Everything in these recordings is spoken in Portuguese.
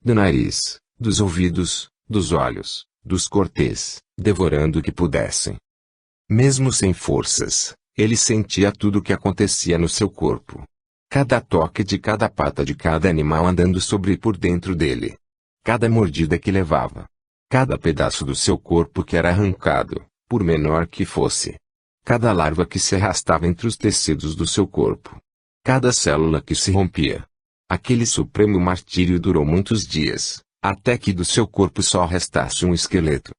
do nariz, dos ouvidos, dos olhos, dos cortês, devorando o que pudessem. Mesmo sem forças, ele sentia tudo o que acontecia no seu corpo. Cada toque de cada pata de cada animal andando sobre e por dentro dele. Cada mordida que levava. Cada pedaço do seu corpo que era arrancado, por menor que fosse. Cada larva que se arrastava entre os tecidos do seu corpo. Cada célula que se rompia. Aquele supremo martírio durou muitos dias, até que do seu corpo só restasse um esqueleto.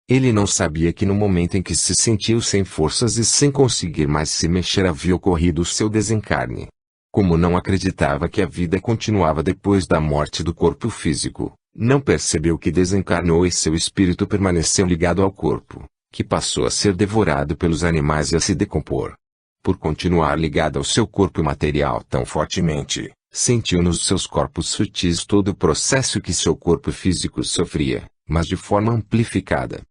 Ele não sabia que no momento em que se sentiu sem forças e sem conseguir mais se mexer havia ocorrido o seu desencarne. Como não acreditava que a vida continuava depois da morte do corpo físico, não percebeu que desencarnou e seu espírito permaneceu ligado ao corpo, que passou a ser devorado pelos animais e a se decompor. Por continuar ligado ao seu corpo material tão fortemente, sentiu nos seus corpos sutis todo o processo que seu corpo físico sofria, mas de forma amplificada.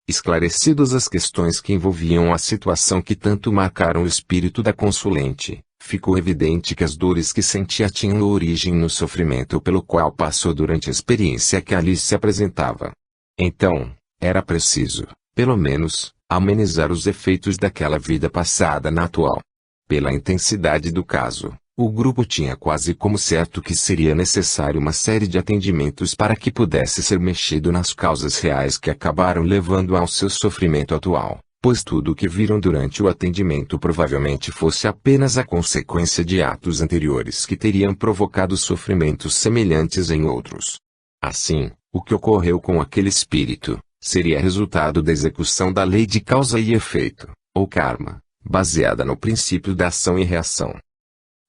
Esclarecidas as questões que envolviam a situação que tanto marcaram o espírito da consulente, ficou evidente que as dores que sentia tinham origem no sofrimento pelo qual passou durante a experiência que ali se apresentava. Então, era preciso, pelo menos, amenizar os efeitos daquela vida passada na atual. Pela intensidade do caso, o grupo tinha quase como certo que seria necessário uma série de atendimentos para que pudesse ser mexido nas causas reais que acabaram levando ao seu sofrimento atual, pois tudo o que viram durante o atendimento provavelmente fosse apenas a consequência de atos anteriores que teriam provocado sofrimentos semelhantes em outros. Assim, o que ocorreu com aquele espírito, seria resultado da execução da lei de causa e efeito, ou karma, baseada no princípio da ação e reação.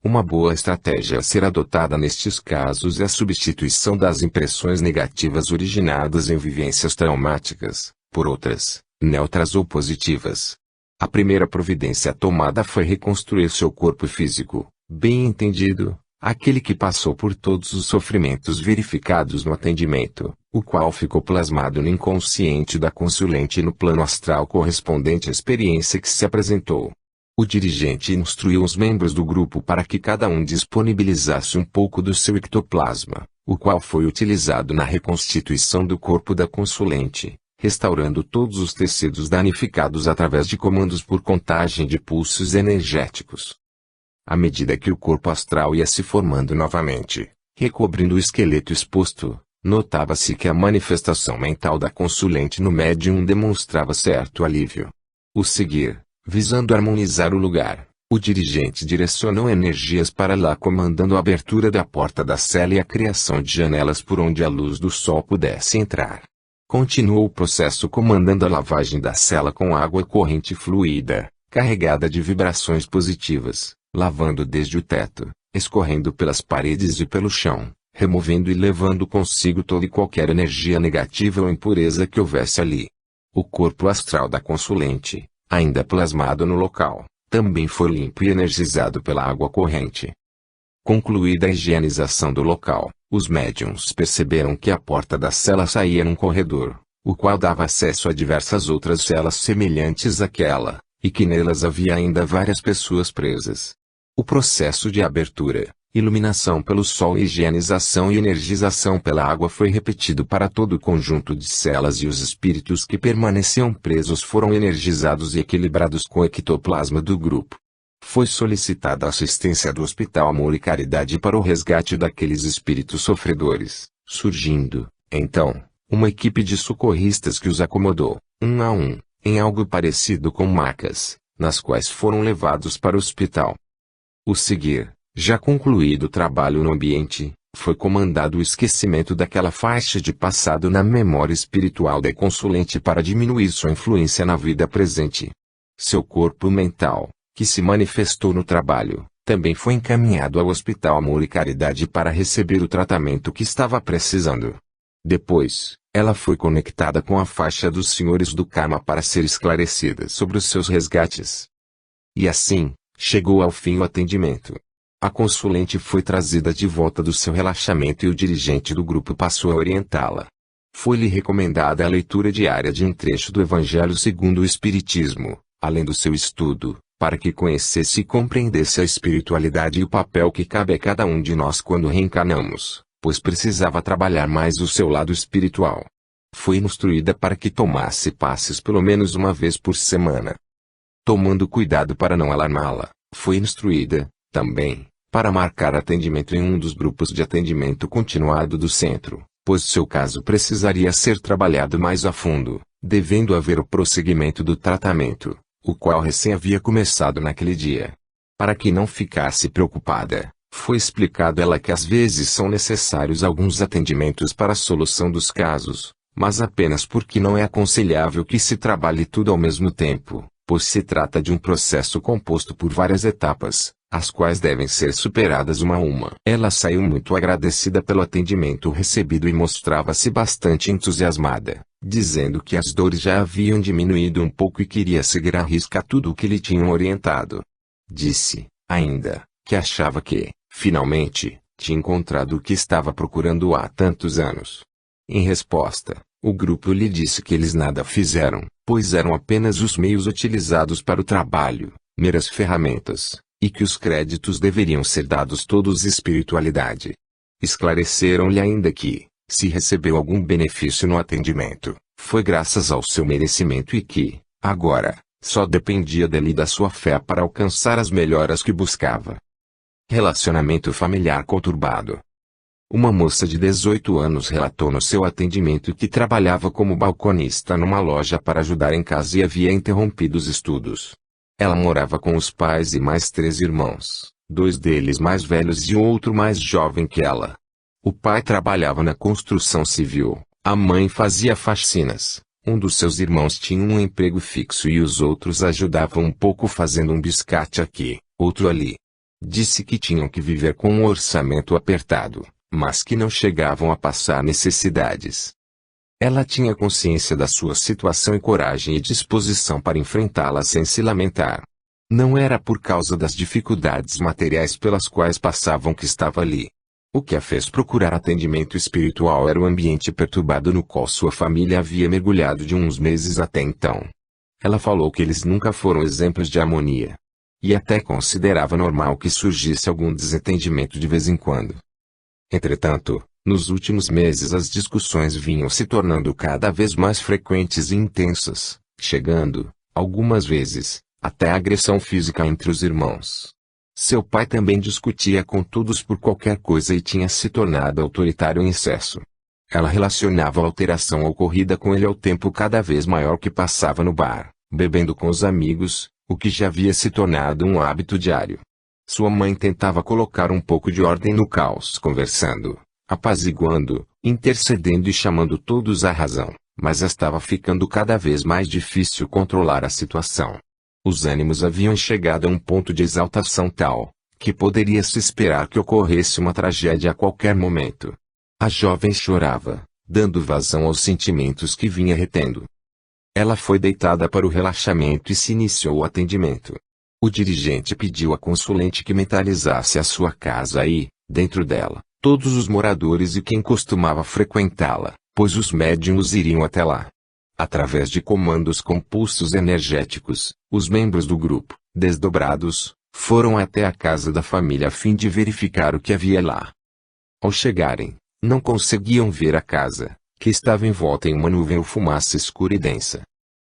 Uma boa estratégia a ser adotada nestes casos é a substituição das impressões negativas originadas em vivências traumáticas, por outras, neutras ou positivas. A primeira providência tomada foi reconstruir seu corpo físico, bem entendido, aquele que passou por todos os sofrimentos verificados no atendimento, o qual ficou plasmado no inconsciente da consulente e no plano astral correspondente à experiência que se apresentou. O dirigente instruiu os membros do grupo para que cada um disponibilizasse um pouco do seu ectoplasma, o qual foi utilizado na reconstituição do corpo da consulente, restaurando todos os tecidos danificados através de comandos por contagem de pulsos energéticos. À medida que o corpo astral ia se formando novamente, recobrindo o esqueleto exposto, notava-se que a manifestação mental da consulente no médium demonstrava certo alívio. O seguir, visando harmonizar o lugar, o dirigente direcionou energias para lá comandando a abertura da porta da cela e a criação de janelas por onde a luz do sol pudesse entrar. Continuou o processo comandando a lavagem da cela com água corrente fluida, carregada de vibrações positivas, lavando desde o teto, escorrendo pelas paredes e pelo chão, removendo e levando consigo toda e qualquer energia negativa ou impureza que houvesse ali. O corpo astral da consulente, ainda plasmado no local, também foi limpo e energizado pela água corrente. Concluída a higienização do local, os médiuns perceberam que a porta da cela saía num corredor, o qual dava acesso a diversas outras celas semelhantes àquela, e que nelas havia ainda várias pessoas presas. O processo de abertura, iluminação pelo sol e higienização e energização pela água foi repetido para todo o conjunto de celas e os espíritos que permaneciam presos foram energizados e equilibrados com o ectoplasma do grupo. Foi solicitada a assistência do Hospital Amor e Caridade para o resgate daqueles espíritos sofredores, surgindo, então, uma equipe de socorristas que os acomodou, um a um, em algo parecido com macas, nas quais foram levados para o hospital. O seguir, já concluído o trabalho no ambiente, foi comandado o esquecimento daquela faixa de passado na memória espiritual da consulente para diminuir sua influência na vida presente. Seu corpo mental, que se manifestou no trabalho, também foi encaminhado ao Hospital Amor e Caridade para receber o tratamento que estava precisando. Depois, ela foi conectada com a faixa dos senhores do karma para ser esclarecida sobre os seus resgates. E assim, chegou ao fim o atendimento. A consulente foi trazida de volta do seu relaxamento e o dirigente do grupo passou a orientá-la. Foi-lhe recomendada a leitura diária de um trecho do Evangelho segundo o Espiritismo, além do seu estudo, para que conhecesse e compreendesse a espiritualidade e o papel que cabe a cada um de nós quando reencarnamos, pois precisava trabalhar mais o seu lado espiritual. Foi instruída para que tomasse passes pelo menos uma vez por semana. Tomando cuidado para não alarmá-la, foi instruída, também, para marcar atendimento em um dos grupos de atendimento continuado do centro, pois seu caso precisaria ser trabalhado mais a fundo, devendo haver o prosseguimento do tratamento, o qual recém havia começado naquele dia. Para que não ficasse preocupada, foi explicado ela que às vezes são necessários alguns atendimentos para a solução dos casos, mas apenas porque não é aconselhável que se trabalhe tudo ao mesmo tempo, pois se trata de um processo composto por várias etapas, as quais devem ser superadas uma a uma. Ela saiu muito agradecida pelo atendimento recebido e mostrava-se bastante entusiasmada, dizendo que as dores já haviam diminuído um pouco e queria seguir à risca tudo o que lhe tinham orientado. Disse, ainda, que achava que, finalmente, tinha encontrado o que estava procurando há tantos anos. Em resposta, o grupo lhe disse que eles nada fizeram, pois eram apenas os meios utilizados para o trabalho, meras ferramentas, e que os créditos deveriam ser dados todos à espiritualidade. Esclareceram-lhe ainda que, se recebeu algum benefício no atendimento, foi graças ao seu merecimento e que, agora, só dependia dele e da sua fé para alcançar as melhoras que buscava. Relacionamento familiar conturbado. Uma moça de 18 anos relatou no seu atendimento que trabalhava como balconista numa loja para ajudar em casa e havia interrompido os estudos. Ela morava com os pais e mais 3 irmãos, 2 deles mais velhos e outro mais jovem que ela. O pai trabalhava na construção civil, a mãe fazia faxinas, um dos seus irmãos tinha um emprego fixo e os outros ajudavam um pouco fazendo um biscate aqui, outro ali. Disse que tinham que viver com um orçamento apertado, mas que não chegavam a passar necessidades. Ela tinha consciência da sua situação e coragem e disposição para enfrentá-la sem se lamentar. Não era por causa das dificuldades materiais pelas quais passavam que estava ali. O que a fez procurar atendimento espiritual era o ambiente perturbado no qual sua família havia mergulhado de uns meses até então. Ela falou que eles nunca foram exemplos de harmonia. E até considerava normal que surgisse algum desentendimento de vez em quando. Entretanto, nos últimos meses as discussões vinham se tornando cada vez mais frequentes e intensas, chegando, algumas vezes, até a agressão física entre os irmãos. Seu pai também discutia com todos por qualquer coisa e tinha se tornado autoritário em excesso. Ela relacionava a alteração ocorrida com ele ao tempo cada vez maior que passava no bar, bebendo com os amigos, o que já havia se tornado um hábito diário. Sua mãe tentava colocar um pouco de ordem no caos conversando, apaziguando, intercedendo e chamando todos à razão, mas estava ficando cada vez mais difícil controlar a situação. Os ânimos haviam chegado a um ponto de exaltação tal, que poderia se esperar que ocorresse uma tragédia a qualquer momento. A jovem chorava, dando vazão aos sentimentos que vinha retendo. Ela foi deitada para o relaxamento e se iniciou o atendimento. O dirigente pediu à consulente que mentalizasse a sua casa e, dentro dela, todos os moradores e quem costumava frequentá-la, pois os médiuns iriam até lá. Através de comandos com pulsos energéticos, os membros do grupo, desdobrados, foram até a casa da família a fim de verificar o que havia lá. Ao chegarem, não conseguiam ver a casa, que estava envolta em uma nuvem ou fumaça escura e densa.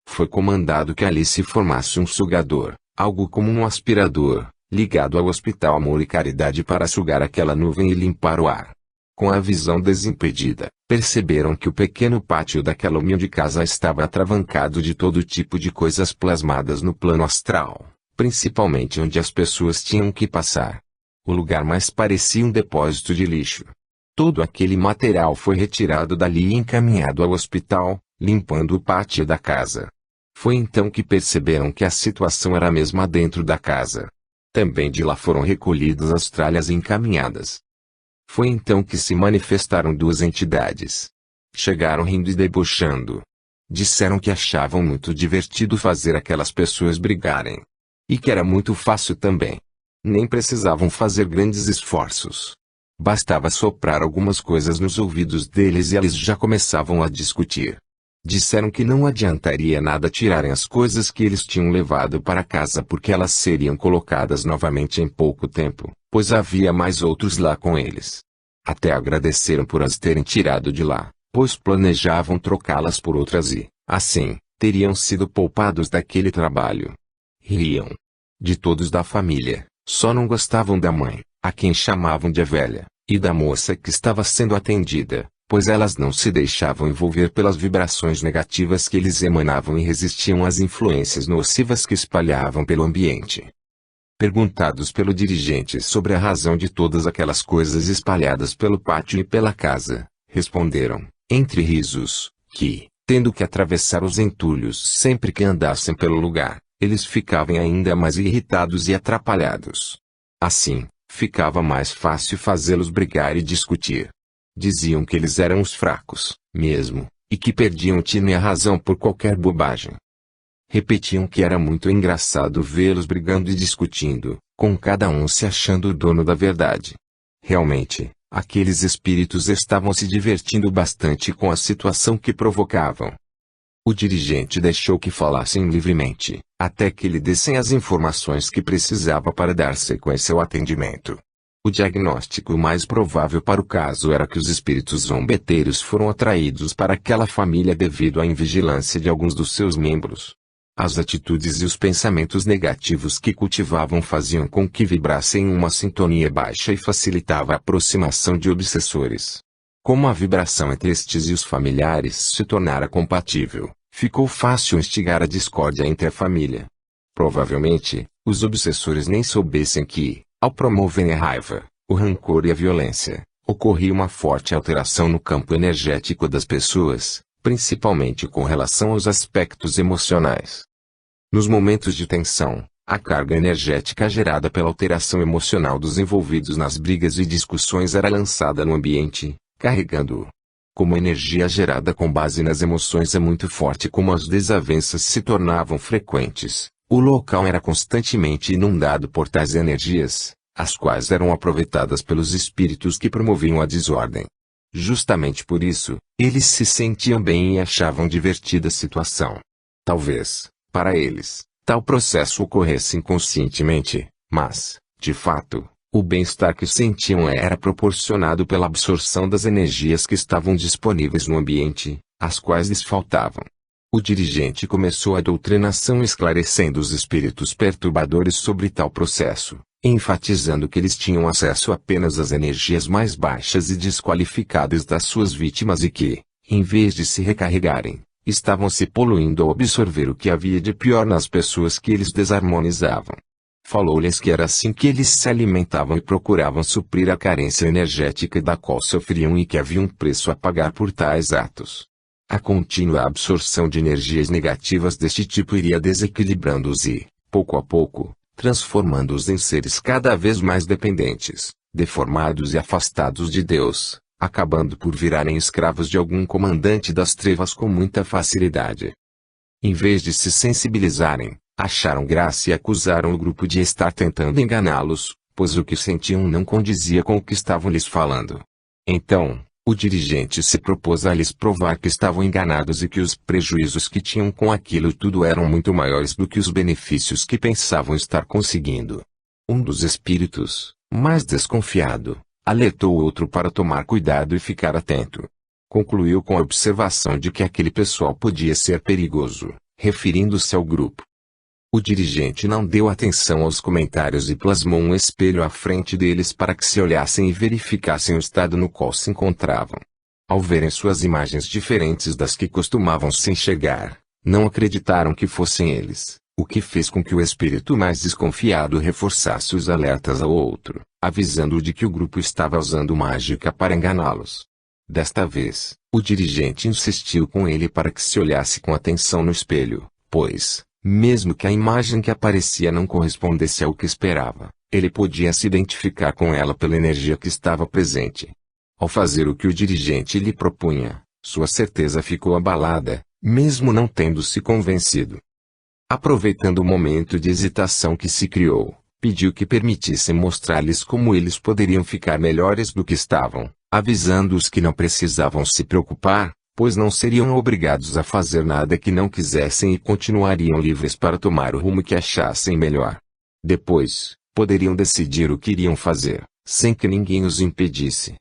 Foi comandado que ali se formasse um sugador, algo como um aspirador, ligado ao Hospital Amor e Caridade para sugar aquela nuvem e limpar o ar. Com a visão desimpedida, perceberam que o pequeno pátio daquela humilde casa estava atravancado de todo tipo de coisas plasmadas no plano astral, principalmente onde as pessoas tinham que passar. O lugar mais parecia um depósito de lixo. Todo aquele material foi retirado dali e encaminhado ao hospital, limpando o pátio da casa. Foi então que perceberam que a situação era a mesma dentro da casa. Também de lá foram recolhidas as tralhas e encaminhadas. Foi então que se manifestaram 2 entidades. Chegaram rindo e debochando. Disseram que achavam muito divertido fazer aquelas pessoas brigarem. E que era muito fácil também. Nem precisavam fazer grandes esforços. Bastava soprar algumas coisas nos ouvidos deles e eles já começavam a discutir. Disseram que não adiantaria nada tirarem as coisas que eles tinham levado para casa porque elas seriam colocadas novamente em pouco tempo, pois havia mais outros lá com eles. Até agradeceram por as terem tirado de lá, pois planejavam trocá-las por outras e, assim, teriam sido poupados daquele trabalho. Riam. De todos da família, só não gostavam da mãe, a quem chamavam de a velha, e da moça que estava sendo atendida, pois elas não se deixavam envolver pelas vibrações negativas que eles emanavam e resistiam às influências nocivas que espalhavam pelo ambiente. Perguntados pelo dirigente sobre a razão de todas aquelas coisas espalhadas pelo pátio e pela casa, responderam, entre risos, que, tendo que atravessar os entulhos sempre que andassem pelo lugar, eles ficavam ainda mais irritados e atrapalhados. Assim, ficava mais fácil fazê-los brigar e discutir. Diziam que eles eram os fracos, mesmo, e que perdiam o tino e a razão por qualquer bobagem. Repetiam que era muito engraçado vê-los brigando e discutindo, com cada um se achando o dono da verdade. Realmente, aqueles espíritos estavam se divertindo bastante com a situação que provocavam. O dirigente deixou que falassem livremente, até que lhe dessem as informações que precisava para dar sequência ao atendimento. O diagnóstico mais provável para o caso era que os espíritos zombeteiros foram atraídos para aquela família devido à invigilância de alguns dos seus membros. As atitudes e os pensamentos negativos que cultivavam faziam com que vibrassem em uma sintonia baixa e facilitava a aproximação de obsessores. Como a vibração entre estes e os familiares se tornara compatível, ficou fácil instigar a discórdia entre a família. Provavelmente, os obsessores nem soubessem que, ao promoverem a raiva, o rancor e a violência, ocorria uma forte alteração no campo energético das pessoas, principalmente com relação aos aspectos emocionais. Nos momentos de tensão, a carga energética gerada pela alteração emocional dos envolvidos nas brigas e discussões era lançada no ambiente, carregando-o. Como a energia gerada com base nas emoções é muito forte, como as desavenças se tornavam frequentes, o local era constantemente inundado por tais energias, as quais eram aproveitadas pelos espíritos que promoviam a desordem. Justamente por isso, eles se sentiam bem e achavam divertida a situação. Talvez, para eles, tal processo ocorresse inconscientemente, mas, de fato, o bem-estar que sentiam era proporcionado pela absorção das energias que estavam disponíveis no ambiente, as quais lhes faltavam. O dirigente começou a doutrinação esclarecendo os espíritos perturbadores sobre tal processo, enfatizando que eles tinham acesso apenas às energias mais baixas e desqualificadas das suas vítimas e que, em vez de se recarregarem, estavam se poluindo ao absorver o que havia de pior nas pessoas que eles desarmonizavam. Falou-lhes que era assim que eles se alimentavam e procuravam suprir a carência energética da qual sofriam e que havia um preço a pagar por tais atos. A contínua absorção de energias negativas deste tipo iria desequilibrando-os e, pouco a pouco, transformando-os em seres cada vez mais dependentes, deformados e afastados de Deus, acabando por virarem escravos de algum comandante das trevas com muita facilidade. Em vez de se sensibilizarem, acharam graça e acusaram o grupo de estar tentando enganá-los, pois o que sentiam não condizia com o que estavam lhes falando. Então, o dirigente se propôs a lhes provar que estavam enganados e que os prejuízos que tinham com aquilo tudo eram muito maiores do que os benefícios que pensavam estar conseguindo. Um dos espíritos, mais desconfiado, alertou o outro para tomar cuidado e ficar atento. Concluiu com a observação de que aquele pessoal podia ser perigoso, referindo-se ao grupo. O dirigente não deu atenção aos comentários e plasmou um espelho à frente deles para que se olhassem e verificassem o estado no qual se encontravam. Ao verem suas imagens diferentes das que costumavam se enxergar, não acreditaram que fossem eles, o que fez com que o espírito mais desconfiado reforçasse os alertas ao outro, avisando-o de que o grupo estava usando mágica para enganá-los. Desta vez, o dirigente insistiu com ele para que se olhasse com atenção no espelho, pois, mesmo que a imagem que aparecia não correspondesse ao que esperava, ele podia se identificar com ela pela energia que estava presente. Ao fazer o que o dirigente lhe propunha, sua certeza ficou abalada, mesmo não tendo se convencido. Aproveitando o momento de hesitação que se criou, pediu que permitissem mostrar-lhes como eles poderiam ficar melhores do que estavam, avisando-os que não precisavam se preocupar, pois não seriam obrigados a fazer nada que não quisessem e continuariam livres para tomar o rumo que achassem melhor. Depois, poderiam decidir o que iriam fazer, sem que ninguém os impedisse.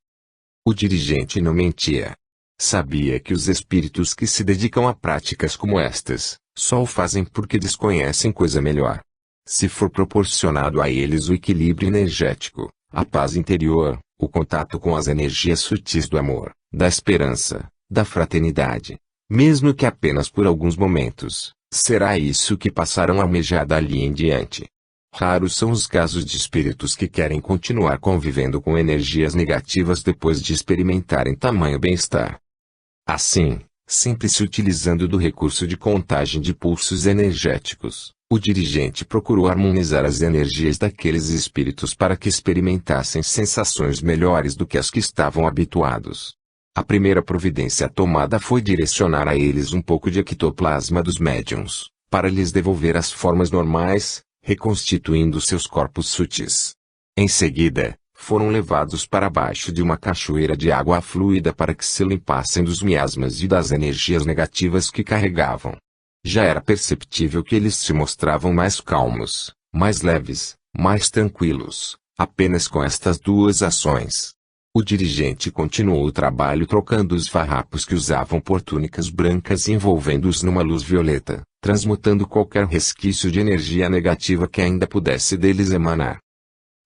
O dirigente não mentia. Sabia que os espíritos que se dedicam a práticas como estas, só o fazem porque desconhecem coisa melhor. Se for proporcionado a eles o equilíbrio energético, a paz interior, o contato com as energias sutis do amor, da esperança, da fraternidade, mesmo que apenas por alguns momentos, será isso que passarão a almejar dali em diante. Raros são os casos de espíritos que querem continuar convivendo com energias negativas depois de experimentarem tamanho bem-estar. Assim, sempre se utilizando do recurso de contagem de pulsos energéticos, o dirigente procurou harmonizar as energias daqueles espíritos para que experimentassem sensações melhores do que as que estavam habituados. A primeira providência tomada foi direcionar a eles um pouco de ectoplasma dos médiuns, para lhes devolver as formas normais, reconstituindo seus corpos sutis. Em seguida, foram levados para baixo de uma cachoeira de água fluida para que se limpassem dos miasmas e das energias negativas que carregavam. Já era perceptível que eles se mostravam mais calmos, mais leves, mais tranquilos, apenas com estas duas ações. O dirigente continuou o trabalho trocando os farrapos que usavam por túnicas brancas e envolvendo-os numa luz violeta, transmutando qualquer resquício de energia negativa que ainda pudesse deles emanar.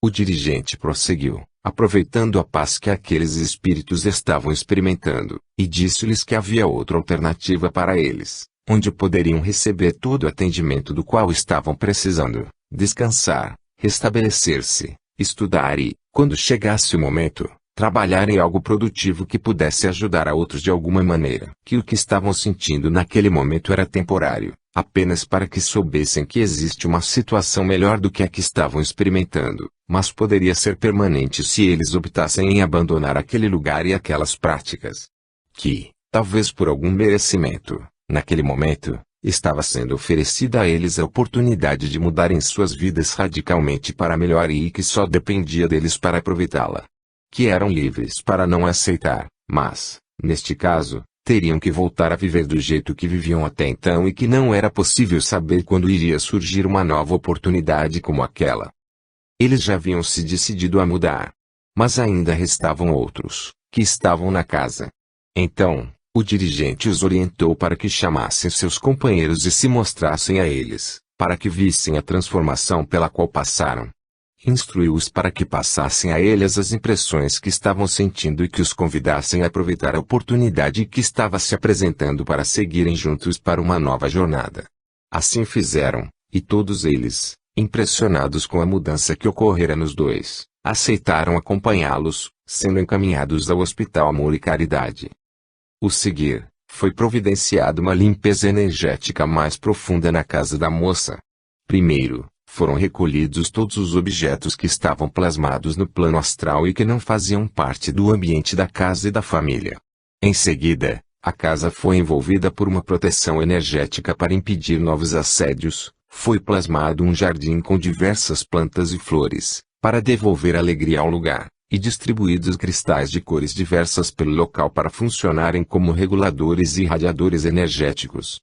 O dirigente prosseguiu, aproveitando a paz que aqueles espíritos estavam experimentando, e disse-lhes que havia outra alternativa para eles, onde poderiam receber todo o atendimento do qual estavam precisando, descansar, restabelecer-se, estudar e, quando chegasse o momento, trabalhar em algo produtivo que pudesse ajudar a outros de alguma maneira. Que o que estavam sentindo naquele momento era temporário, apenas para que soubessem que existe uma situação melhor do que a que estavam experimentando, mas poderia ser permanente se eles optassem em abandonar aquele lugar e aquelas práticas. Que, talvez por algum merecimento, naquele momento, estava sendo oferecida a eles a oportunidade de mudarem suas vidas radicalmente para melhor e que só dependia deles para aproveitá-la. Que eram livres para não aceitar, mas, neste caso, teriam que voltar a viver do jeito que viviam até então e que não era possível saber quando iria surgir uma nova oportunidade como aquela. Eles já haviam se decidido a mudar. Mas ainda restavam outros, que estavam na casa. Então, o dirigente os orientou para que chamassem seus companheiros e se mostrassem a eles, para que vissem a transformação pela qual passaram. Instruiu-os para que passassem a eles as impressões que estavam sentindo e que os convidassem a aproveitar a oportunidade que estava se apresentando para seguirem juntos para uma nova jornada. Assim fizeram, e todos eles, impressionados com a mudança que ocorrera nos dois, aceitaram acompanhá-los, sendo encaminhados ao Hospital Amor e Caridade. O seguir, foi providenciada uma limpeza energética mais profunda na casa da moça. Primeiro, foram recolhidos todos os objetos que estavam plasmados no plano astral e que não faziam parte do ambiente da casa e da família. Em seguida, a casa foi envolvida por uma proteção energética para impedir novos assédios, foi plasmado um jardim com diversas plantas e flores, para devolver alegria ao lugar, e distribuídos cristais de cores diversas pelo local para funcionarem como reguladores e irradiadores energéticos.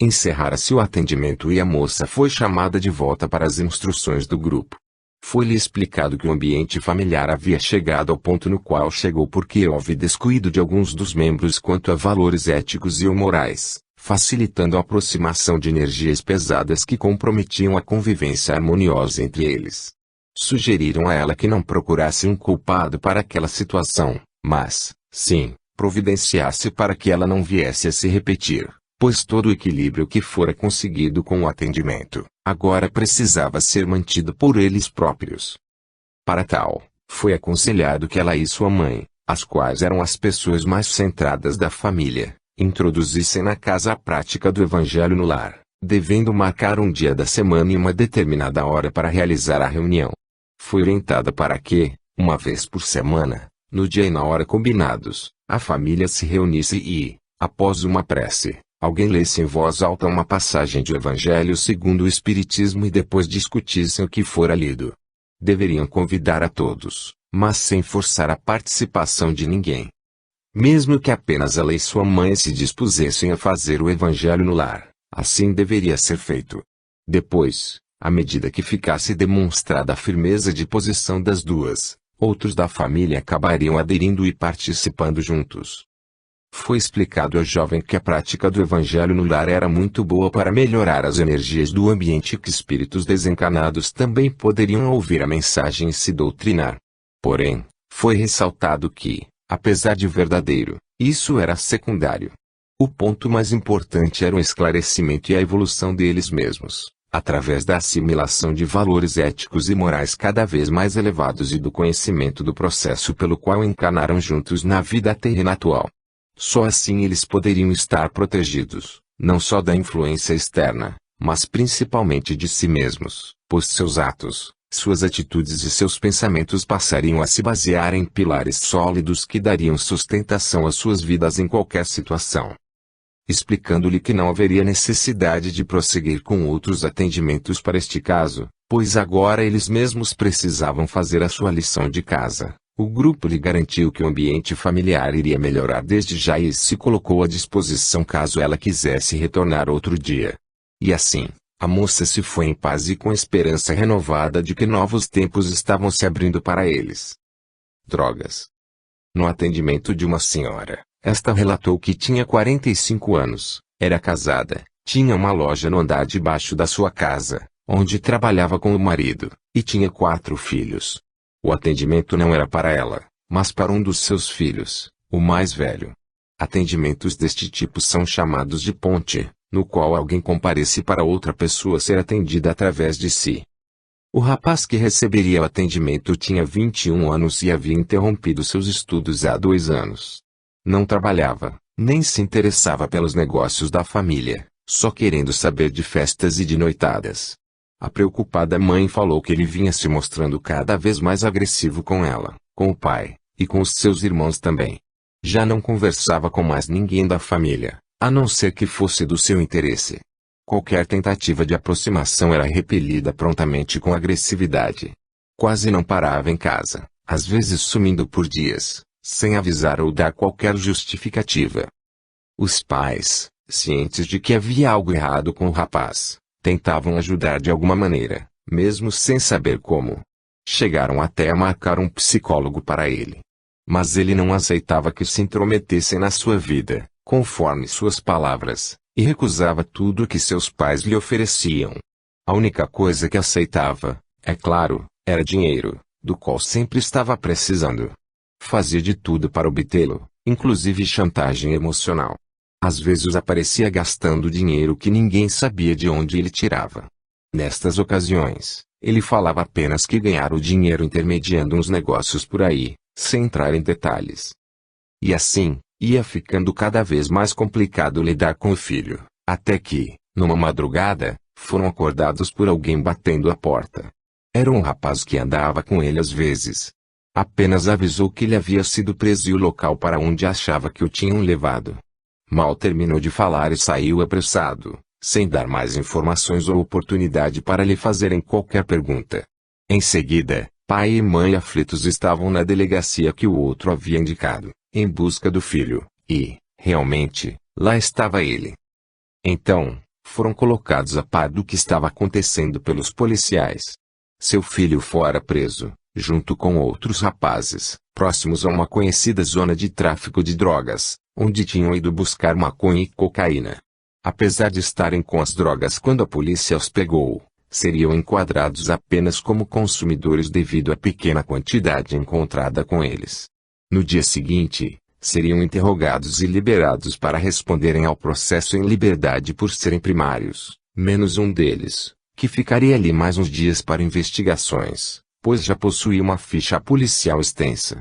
Encerrara-se o atendimento e a moça foi chamada de volta para as instruções do grupo. Foi-lhe explicado que o ambiente familiar havia chegado ao ponto no qual chegou porque houve descuido de alguns dos membros quanto a valores éticos e ou morais, facilitando a aproximação de energias pesadas que comprometiam a convivência harmoniosa entre eles. Sugeriram a ela que não procurasse um culpado para aquela situação, mas, sim, providenciasse para que ela não viesse a se repetir. Pois todo o equilíbrio que fora conseguido com o atendimento, agora precisava ser mantido por eles próprios. Para tal, foi aconselhado que ela e sua mãe, as quais eram as pessoas mais centradas da família, introduzissem na casa a prática do Evangelho no lar, devendo marcar um dia da semana e uma determinada hora para realizar a reunião. Foi orientada para que, uma vez por semana, no dia e na hora combinados, a família se reunisse e, após uma prece, alguém lesse em voz alta uma passagem do Evangelho segundo o Espiritismo e depois discutissem o que fora lido. Deveriam convidar a todos, mas sem forçar a participação de ninguém. Mesmo que apenas ela e sua mãe se dispusessem a fazer o Evangelho no lar, assim deveria ser feito. Depois, à medida que ficasse demonstrada a firmeza de posição das duas, outros da família acabariam aderindo e participando juntos. Foi explicado ao jovem que a prática do evangelho no lar era muito boa para melhorar as energias do ambiente e que espíritos desencarnados também poderiam ouvir a mensagem e se doutrinar. Porém, foi ressaltado que, apesar de verdadeiro, isso era secundário. O ponto mais importante era o esclarecimento e a evolução deles mesmos, através da assimilação de valores éticos e morais cada vez mais elevados e do conhecimento do processo pelo qual encarnaram juntos na vida terrena atual. Só assim eles poderiam estar protegidos, não só da influência externa, mas principalmente de si mesmos, pois seus atos, suas atitudes e seus pensamentos passariam a se basear em pilares sólidos que dariam sustentação às suas vidas em qualquer situação. Explicando-lhe que não haveria necessidade de prosseguir com outros atendimentos para este caso, pois agora eles mesmos precisavam fazer a sua lição de casa. O grupo lhe garantiu que o ambiente familiar iria melhorar desde já e se colocou à disposição caso ela quisesse retornar outro dia. E assim, a moça se foi em paz e com esperança renovada de que novos tempos estavam se abrindo para eles. Drogas. No atendimento de uma senhora, esta relatou que tinha 45 anos, era casada, tinha uma loja no andar de baixo da sua casa, onde trabalhava com o marido, e tinha 4 filhos. O atendimento não era para ela, mas para um dos seus filhos, o mais velho. Atendimentos deste tipo são chamados de ponte, no qual alguém comparece para outra pessoa ser atendida através de si. O rapaz que receberia o atendimento tinha 21 anos e havia interrompido seus estudos há 2 anos. Não trabalhava, nem se interessava pelos negócios da família, só querendo saber de festas e de noitadas. A preocupada mãe falou que ele vinha se mostrando cada vez mais agressivo com ela, com o pai, e com os seus irmãos também. Já não conversava com mais ninguém da família, a não ser que fosse do seu interesse. Qualquer tentativa de aproximação era repelida prontamente com agressividade. Quase não parava em casa, às vezes sumindo por dias, sem avisar ou dar qualquer justificativa. Os pais, cientes de que havia algo errado com o rapaz, tentavam ajudar de alguma maneira, mesmo sem saber como. Chegaram até a marcar um psicólogo para ele. Mas ele não aceitava que se intrometessem na sua vida, conforme suas palavras, e recusava tudo o que seus pais lhe ofereciam. A única coisa que aceitava, é claro, era dinheiro, do qual sempre estava precisando. Fazia de tudo para obtê-lo, inclusive chantagem emocional. Às vezes aparecia gastando dinheiro que ninguém sabia de onde ele tirava. Nestas ocasiões, ele falava apenas que ganhara o dinheiro intermediando uns negócios por aí, sem entrar em detalhes. E assim, ia ficando cada vez mais complicado lidar com o filho, até que, numa madrugada, foram acordados por alguém batendo a porta. Era um rapaz que andava com ele às vezes. Apenas avisou que ele havia sido preso e o local para onde achava que o tinham levado. Mal terminou de falar e saiu apressado, sem dar mais informações ou oportunidade para lhe fazerem qualquer pergunta. Em seguida, pai e mãe aflitos estavam na delegacia que o outro havia indicado, em busca do filho, e, realmente, lá estava ele. Então, foram colocados a par do que estava acontecendo pelos policiais. Seu filho fora preso, junto com outros rapazes, próximos a uma conhecida zona de tráfico de drogas, onde tinham ido buscar maconha e cocaína. Apesar de estarem com as drogas quando a polícia os pegou, seriam enquadrados apenas como consumidores devido à pequena quantidade encontrada com eles. No dia seguinte, seriam interrogados e liberados para responderem ao processo em liberdade por serem primários, menos um deles, que ficaria ali mais uns dias para investigações, pois já possuía uma ficha policial extensa.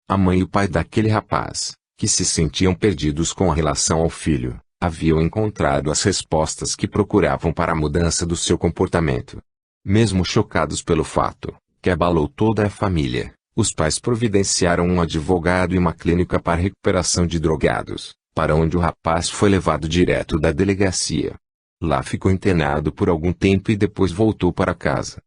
A mãe e o pai daquele rapaz, que se sentiam perdidos com relação ao filho, haviam encontrado as respostas que procuravam para a mudança do seu comportamento. Mesmo chocados pelo fato, que abalou toda a família, os pais providenciaram um advogado e uma clínica para recuperação de drogados, para onde o rapaz foi levado direto da delegacia. Lá ficou internado por algum tempo e depois voltou para casa.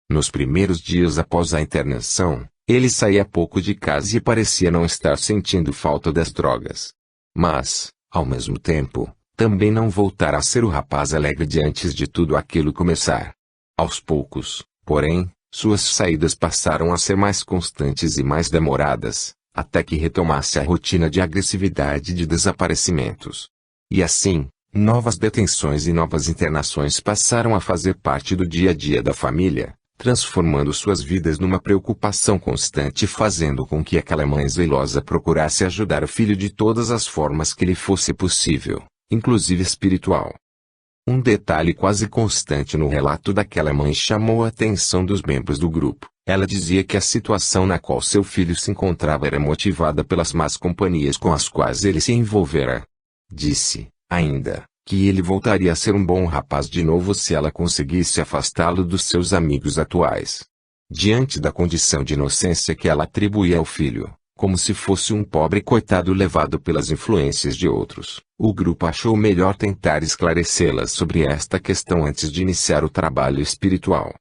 Nos primeiros dias após a internação, ele saía pouco de casa e parecia não estar sentindo falta das drogas. Mas, ao mesmo tempo, também não voltara a ser o rapaz alegre de antes de tudo aquilo começar. Aos poucos, porém, Suas saídas passaram a ser mais constantes e mais demoradas, até que retomasse a rotina de agressividade e de desaparecimentos. E assim, novas detenções e novas internações passaram a fazer parte do dia a dia da família, transformando suas vidas numa preocupação constante e fazendo com que aquela mãe zelosa procurasse ajudar o filho de todas as formas que lhe fosse possível, inclusive espiritual. Um detalhe quase constante no relato daquela mãe chamou a atenção dos membros do grupo. Ela dizia que a situação na qual seu filho se encontrava era motivada pelas más companhias com as quais ele se envolvera. Disse, ainda, que ele voltaria a ser um bom rapaz de novo se ela conseguisse afastá-lo dos seus amigos atuais. Diante da condição de inocência que ela atribuía ao filho, como se fosse um pobre coitado levado pelas influências de outros, o grupo achou melhor tentar esclarecê-la sobre esta questão antes de iniciar o trabalho espiritual.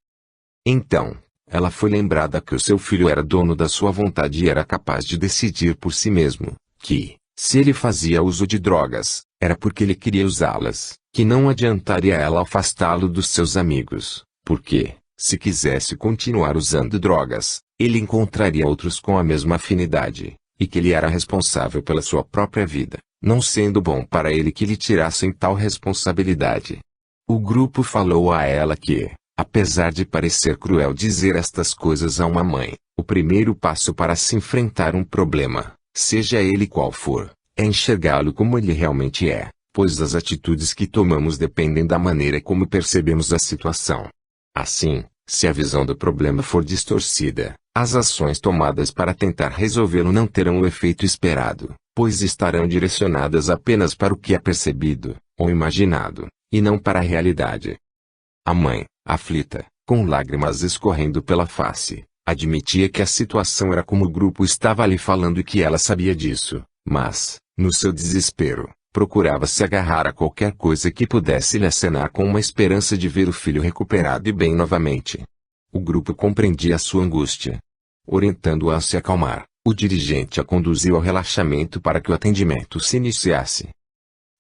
Então, ela foi lembrada que o seu filho era dono da sua vontade e era capaz de decidir por si mesmo, que, se ele fazia uso de drogas, era porque ele queria usá-las, que não adiantaria ela afastá-lo dos seus amigos, porque, se quisesse continuar usando drogas, ele encontraria outros com a mesma afinidade, e que ele era responsável pela sua própria vida, não sendo bom para ele que lhe tirassem tal responsabilidade. O grupo falou a ela que, apesar de parecer cruel dizer estas coisas a uma mãe, o primeiro passo para se enfrentar um problema, seja ele qual for, é enxergá-lo como ele realmente é, pois as atitudes que tomamos dependem da maneira como percebemos a situação. Assim, se a visão do problema for distorcida, as ações tomadas para tentar resolvê-lo não terão o efeito esperado, pois estarão direcionadas apenas para o que é percebido, ou imaginado, e não para a realidade. A mãe, aflita, com lágrimas escorrendo pela face, admitia que a situação era como o grupo estava lhe falando e que ela sabia disso, mas, no seu desespero, procurava se agarrar a qualquer coisa que pudesse lhe acenar com uma esperança de ver o filho recuperado e bem novamente. O grupo compreendia a sua angústia. Orientando-a a se acalmar, o dirigente a conduziu ao relaxamento para que o atendimento se iniciasse.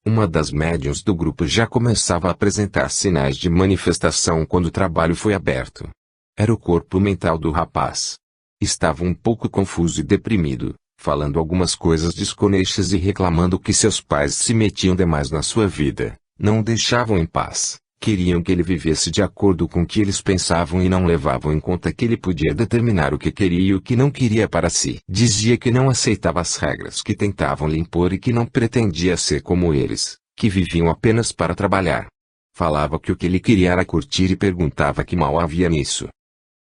Uma das médiuns do grupo já começava a apresentar sinais de manifestação quando o trabalho foi aberto. Era o corpo mental do rapaz. Estava um pouco confuso e deprimido, falando algumas coisas desconexas e reclamando que seus pais se metiam demais na sua vida, não o deixavam em paz, queriam que ele vivesse de acordo com o que eles pensavam e não levavam em conta que ele podia determinar o que queria e o que não queria para si. Dizia que não aceitava as regras que tentavam lhe impor e que não pretendia ser como eles, que viviam apenas para trabalhar. Falava que o que ele queria era curtir e perguntava que mal havia nisso.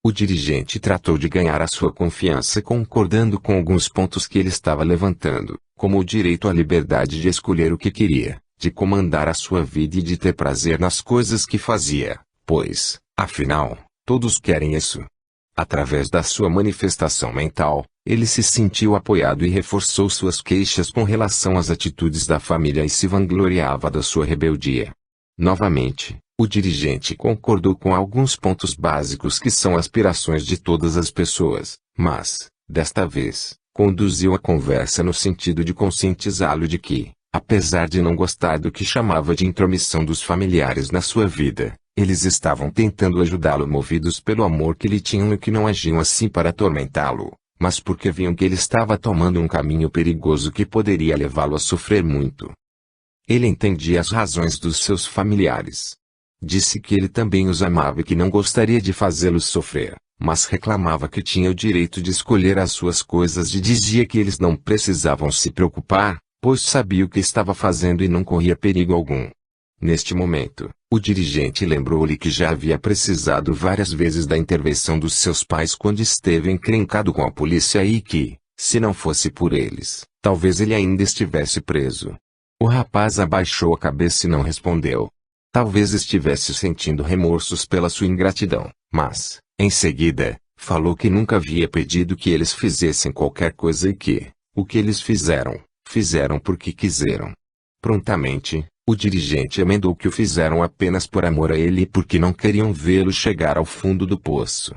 O dirigente tratou de ganhar a sua confiança concordando com alguns pontos que ele estava levantando, como o direito à liberdade de escolher o que queria, de comandar a sua vida e de ter prazer nas coisas que fazia, pois, afinal, todos querem isso. Através da sua manifestação mental, ele se sentiu apoiado e reforçou suas queixas com relação às atitudes da família e se vangloriava da sua rebeldia. Novamente, o dirigente concordou com alguns pontos básicos que são aspirações de todas as pessoas, mas, desta vez, conduziu a conversa no sentido de conscientizá-lo de que, apesar de não gostar do que chamava de intromissão dos familiares na sua vida, eles estavam tentando ajudá-lo movidos pelo amor que lhe tinham e que não agiam assim para atormentá-lo, mas porque viam que ele estava tomando um caminho perigoso que poderia levá-lo a sofrer muito. Ele entendia as razões dos seus familiares. Disse que ele também os amava e que não gostaria de fazê-los sofrer, mas reclamava que tinha o direito de escolher as suas coisas e dizia que eles não precisavam se preocupar, pois sabia o que estava fazendo e não corria perigo algum. Neste momento, o dirigente lembrou-lhe que já havia precisado várias vezes da intervenção dos seus pais quando esteve encrencado com a polícia e que, se não fosse por eles, talvez ele ainda estivesse preso. O rapaz abaixou a cabeça e não respondeu. Talvez estivesse sentindo remorsos pela sua ingratidão, mas, em seguida, falou que nunca havia pedido que eles fizessem qualquer coisa e que, o que eles fizeram, fizeram porque quiseram. Prontamente, o dirigente emendou que o fizeram apenas por amor a ele e porque não queriam vê-lo chegar ao fundo do poço.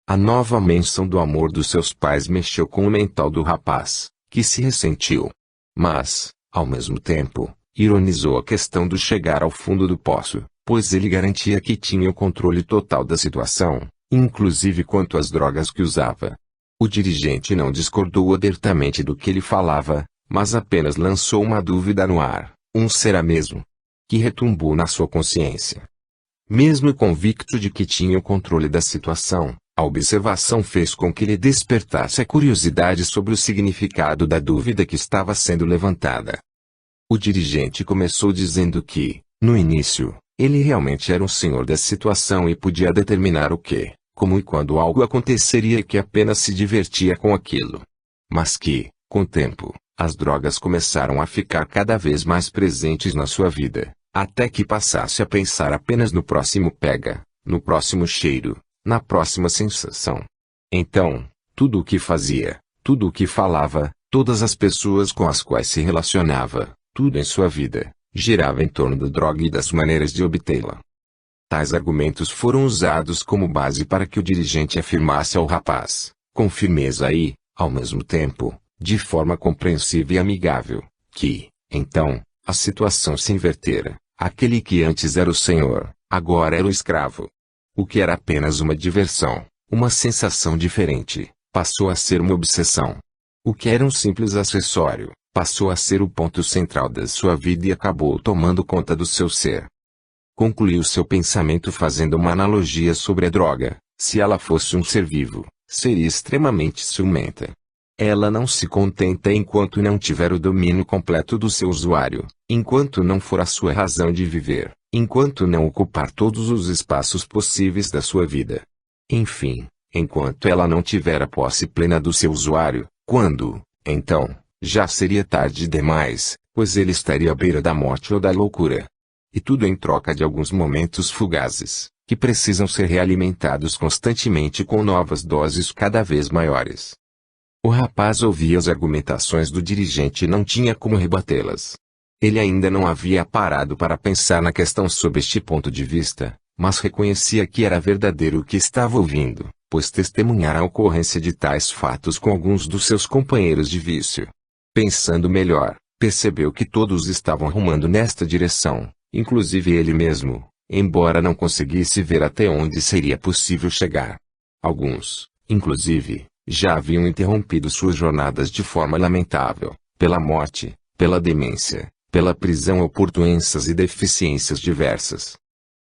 A nova menção do amor dos seus pais mexeu com o mental do rapaz, que se ressentiu. Mas, ao mesmo tempo, ironizou a questão do chegar ao fundo do poço, pois ele garantia que tinha o controle total da situação, inclusive quanto às drogas que usava. O dirigente não discordou abertamente do que ele falava, mas apenas lançou uma dúvida no ar: será mesmo? Que retumbou na sua consciência. Mesmo convicto de que tinha o controle da situação, a observação fez com que lhe despertasse a curiosidade sobre o significado da dúvida que estava sendo levantada. O dirigente começou dizendo que, no início, ele realmente era o senhor da situação e podia determinar o que, como e quando algo aconteceria, e que apenas se divertia com aquilo. Mas que, com o tempo, as drogas começaram a ficar cada vez mais presentes na sua vida, até que passasse a pensar apenas no próximo pega, no próximo cheiro, na próxima sensação. Então, tudo o que fazia, tudo o que falava, todas as pessoas com as quais se relacionava, tudo em sua vida, girava em torno da droga e das maneiras de obtê-la. Tais argumentos foram usados como base para que o dirigente afirmasse ao rapaz, com firmeza e, ao mesmo tempo, de forma compreensiva e amigável, que, então, a situação se invertera. Aquele que antes era o senhor, agora era o escravo. O que era apenas uma diversão, uma sensação diferente, passou a ser uma obsessão. O que era um simples acessório, passou a ser o ponto central da sua vida e acabou tomando conta do seu ser. Concluiu seu pensamento fazendo uma analogia sobre a droga: se ela fosse um ser vivo, seria extremamente ciumenta. Ela não se contenta enquanto não tiver o domínio completo do seu usuário, enquanto não for a sua razão de viver, enquanto não ocupar todos os espaços possíveis da sua vida. Enfim, enquanto ela não tiver a posse plena do seu usuário, quando, então, já seria tarde demais, pois ele estaria à beira da morte ou da loucura. E tudo em troca de alguns momentos fugazes, que precisam ser realimentados constantemente com novas doses cada vez maiores. O rapaz ouvia as argumentações do dirigente e não tinha como rebatê-las. Ele ainda não havia parado para pensar na questão sob este ponto de vista, mas reconhecia que era verdadeiro o que estava ouvindo, pois testemunhara a ocorrência de tais fatos com alguns dos seus companheiros de vício. Pensando melhor, percebeu que todos estavam rumando nesta direção, inclusive ele mesmo, embora não conseguisse ver até onde seria possível chegar. Alguns, inclusive, já haviam interrompido suas jornadas de forma lamentável, pela morte, pela demência, pela prisão ou por doenças e deficiências diversas.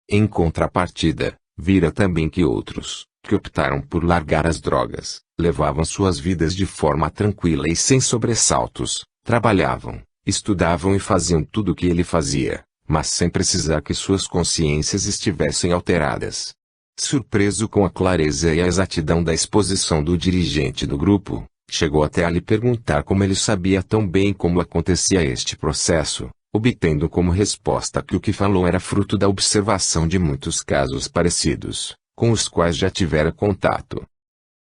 Em contrapartida, vira também que outros, que optaram por largar as drogas, levavam suas vidas de forma tranquila e sem sobressaltos, trabalhavam, estudavam e faziam tudo o que ele fazia, mas sem precisar que suas consciências estivessem alteradas. Surpreso com a clareza e a exatidão da exposição do dirigente do grupo, chegou até a lhe perguntar como ele sabia tão bem como acontecia este processo, obtendo como resposta que o que falou era fruto da observação de muitos casos parecidos, com os quais já tivera contato.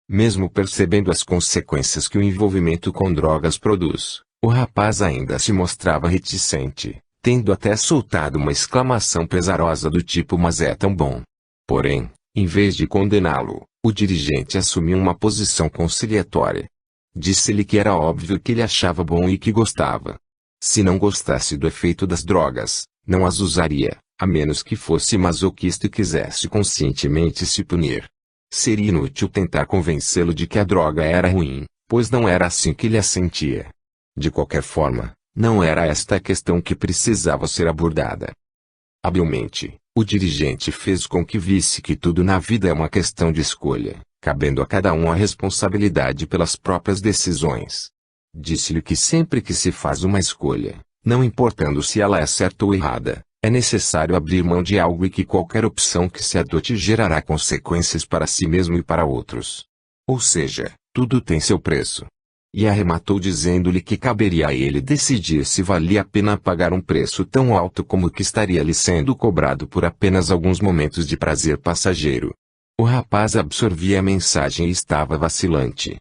Mesmo percebendo as consequências que o envolvimento com drogas produz, o rapaz ainda se mostrava reticente, tendo até soltado uma exclamação pesarosa do tipo "mas é tão bom". Porém, em vez de condená-lo, o dirigente assumiu uma posição conciliatória. Disse-lhe que era óbvio que ele achava bom e que gostava. Se não gostasse do efeito das drogas, não as usaria, a menos que fosse masoquista e quisesse conscientemente se punir. Seria inútil tentar convencê-lo de que a droga era ruim, pois não era assim que ele a sentia. De qualquer forma, não era esta a questão que precisava ser abordada. Habilmente, o dirigente fez com que visse que tudo na vida é uma questão de escolha, cabendo a cada um a responsabilidade pelas próprias decisões. Disse-lhe que sempre que se faz uma escolha, não importando se ela é certa ou errada, é necessário abrir mão de algo e que qualquer opção que se adote gerará consequências para si mesmo e para outros. Ou seja, tudo tem seu preço. E arrematou dizendo-lhe que caberia a ele decidir se valia a pena pagar um preço tão alto como o que estaria lhe sendo cobrado por apenas alguns momentos de prazer passageiro. O rapaz absorvia a mensagem e estava vacilante.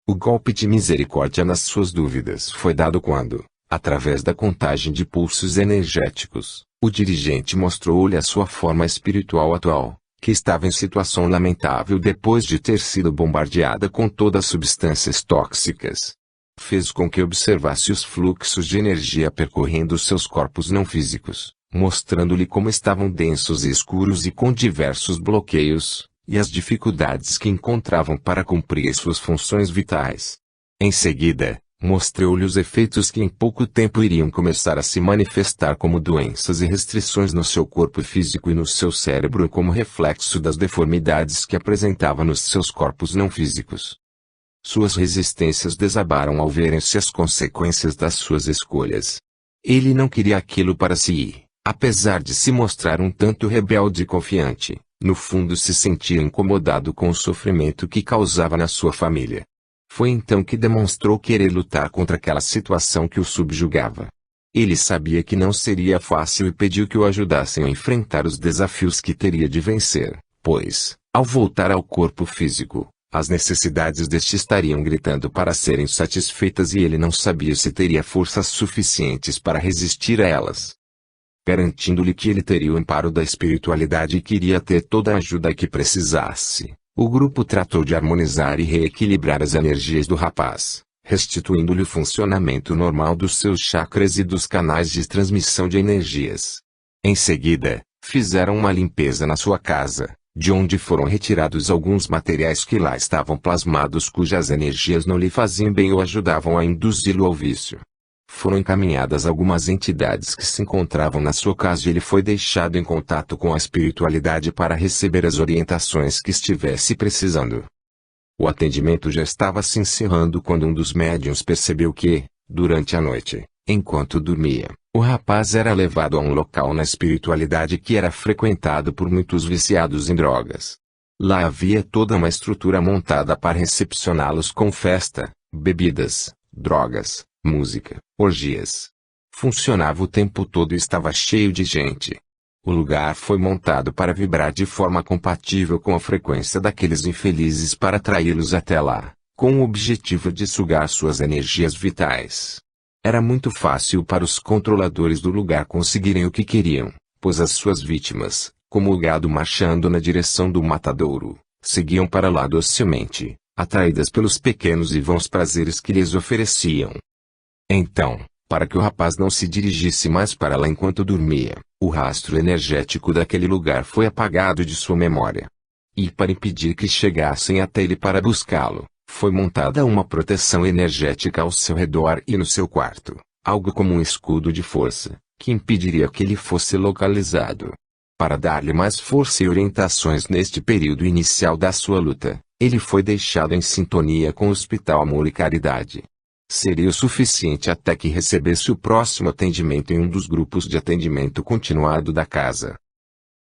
O golpe de misericórdia nas suas dúvidas foi dado quando, através da contagem de pulsos energéticos, o dirigente mostrou-lhe a sua forma espiritual atual, que estava em situação lamentável depois de ter sido bombardeada com todas as substâncias tóxicas. Fez com que observasse os fluxos de energia percorrendo seus corpos não físicos, mostrando-lhe como estavam densos e escuros e com diversos bloqueios, e as dificuldades que encontravam para cumprir suas funções vitais. Em seguida, mostrou-lhe os efeitos que em pouco tempo iriam começar a se manifestar como doenças e restrições no seu corpo físico e no seu cérebro como reflexo das deformidades que apresentava nos seus corpos não físicos. Suas resistências desabaram ao verem-se as consequências das suas escolhas. Ele não queria aquilo para si, apesar de se mostrar um tanto rebelde e confiante, no fundo se sentia incomodado com o sofrimento que causava na sua família. Foi então que demonstrou querer lutar contra aquela situação que o subjugava. Ele sabia que não seria fácil e pediu que o ajudassem a enfrentar os desafios que teria de vencer, pois, ao voltar ao corpo físico, as necessidades deste estariam gritando para serem satisfeitas e ele não sabia se teria forças suficientes para resistir a elas. Garantindo-lhe que ele teria o amparo da espiritualidade e queria ter toda a ajuda que precisasse, o grupo tratou de harmonizar e reequilibrar as energias do rapaz, restituindo-lhe o funcionamento normal dos seus chakras e dos canais de transmissão de energias. Em seguida, fizeram uma limpeza na sua casa, de onde foram retirados alguns materiais que lá estavam plasmados cujas energias não lhe faziam bem ou ajudavam a induzi-lo ao vício. Foram encaminhadas algumas entidades que se encontravam na sua casa e ele foi deixado em contato com a espiritualidade para receber as orientações que estivesse precisando. O atendimento já estava se encerrando quando um dos médiuns percebeu que, durante a noite, enquanto dormia, o rapaz era levado a um local na espiritualidade que era frequentado por muitos viciados em drogas. Lá havia toda uma estrutura montada para recepcioná-los com festa, bebidas, drogas, música, orgias. Funcionava o tempo todo e estava cheio de gente. O lugar foi montado para vibrar de forma compatível com a frequência daqueles infelizes para atraí-los até lá, com o objetivo de sugar suas energias vitais. Era muito fácil para os controladores do lugar conseguirem o que queriam, pois as suas vítimas, como o gado marchando na direção do matadouro, seguiam para lá docilmente, atraídas pelos pequenos e vãos prazeres que lhes ofereciam. Então, para que o rapaz não se dirigisse mais para lá enquanto dormia, o rastro energético daquele lugar foi apagado de sua memória. E para impedir que chegassem até ele para buscá-lo, foi montada uma proteção energética ao seu redor e no seu quarto, algo como um escudo de força, que impediria que ele fosse localizado. Para dar-lhe mais força e orientações neste período inicial da sua luta, ele foi deixado em sintonia com o Hospital Amor e Caridade. Seria o suficiente até que recebesse o próximo atendimento em um dos grupos de atendimento continuado da casa.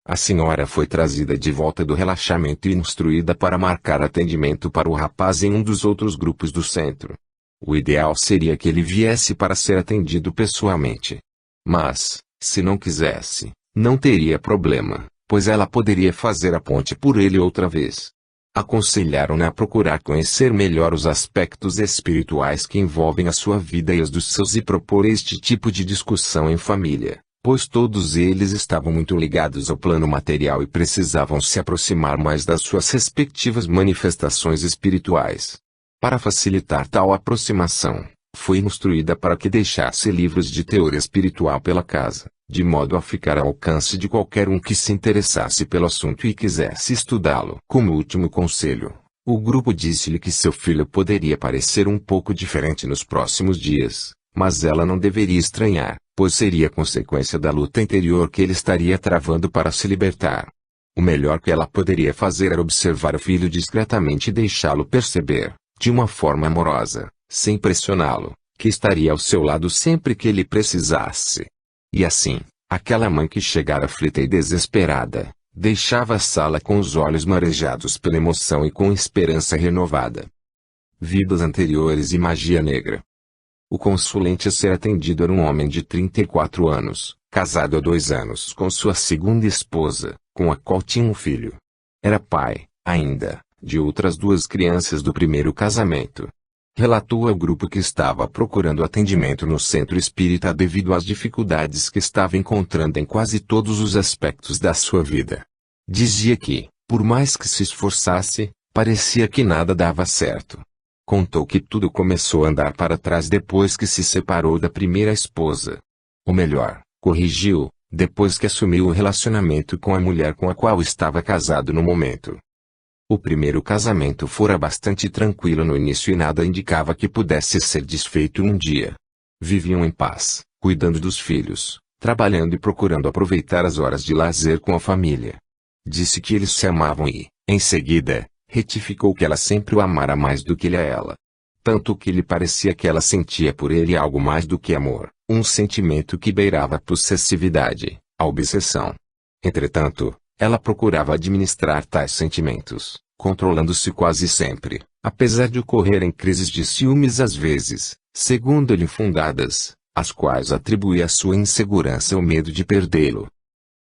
A senhora foi trazida de volta do relaxamento e instruída para marcar atendimento para o rapaz em um dos outros grupos do centro. O ideal seria que ele viesse para ser atendido pessoalmente. Mas, se não quisesse, não teria problema, pois ela poderia fazer a ponte por ele outra vez. Aconselharam-na a procurar conhecer melhor os aspectos espirituais que envolvem a sua vida e os dos seus e propor este tipo de discussão em família, pois todos eles estavam muito ligados ao plano material e precisavam se aproximar mais das suas respectivas manifestações espirituais. Para facilitar tal aproximação, foi instruída para que deixasse livros de teoria espiritual pela casa, de modo a ficar ao alcance de qualquer um que se interessasse pelo assunto e quisesse estudá-lo. Como último conselho, o grupo disse-lhe que seu filho poderia parecer um pouco diferente nos próximos dias, mas ela não deveria estranhar, pois seria consequência da luta interior que ele estaria travando para se libertar. O melhor que ela poderia fazer era observar o filho discretamente e deixá-lo perceber, de uma forma amorosa, sem pressioná-lo, que estaria ao seu lado sempre que ele precisasse. E assim, aquela mãe que chegara aflita e desesperada, deixava a sala com os olhos marejados pela emoção e com esperança renovada. Vidas anteriores e magia negra. O consulente a ser atendido era um homem de 34 anos, casado há 2 anos com sua segunda esposa, com a qual tinha um filho. Era pai, ainda, de outras 2 crianças do primeiro casamento. Relatou ao grupo que estava procurando atendimento no centro espírita devido às dificuldades que estava encontrando em quase todos os aspectos da sua vida. Dizia que, por mais que se esforçasse, parecia que nada dava certo. Contou que tudo começou a andar para trás depois que se separou da primeira esposa. Ou melhor, corrigiu, depois que assumiu o relacionamento com a mulher com a qual estava casado no momento. O primeiro casamento fora bastante tranquilo no início e nada indicava que pudesse ser desfeito um dia. Viviam em paz, cuidando dos filhos, trabalhando e procurando aproveitar as horas de lazer com a família. Disse que eles se amavam e, em seguida, retificou que ela sempre o amara mais do que ele a ela. Tanto que lhe parecia que ela sentia por ele algo mais do que amor, um sentimento que beirava a possessividade, a obsessão. Entretanto, ela procurava administrar tais sentimentos, controlando-se quase sempre, apesar de ocorrerem crises de ciúmes às vezes, segundo ele infundadas, às quais atribuía a sua insegurança ou medo de perdê-lo.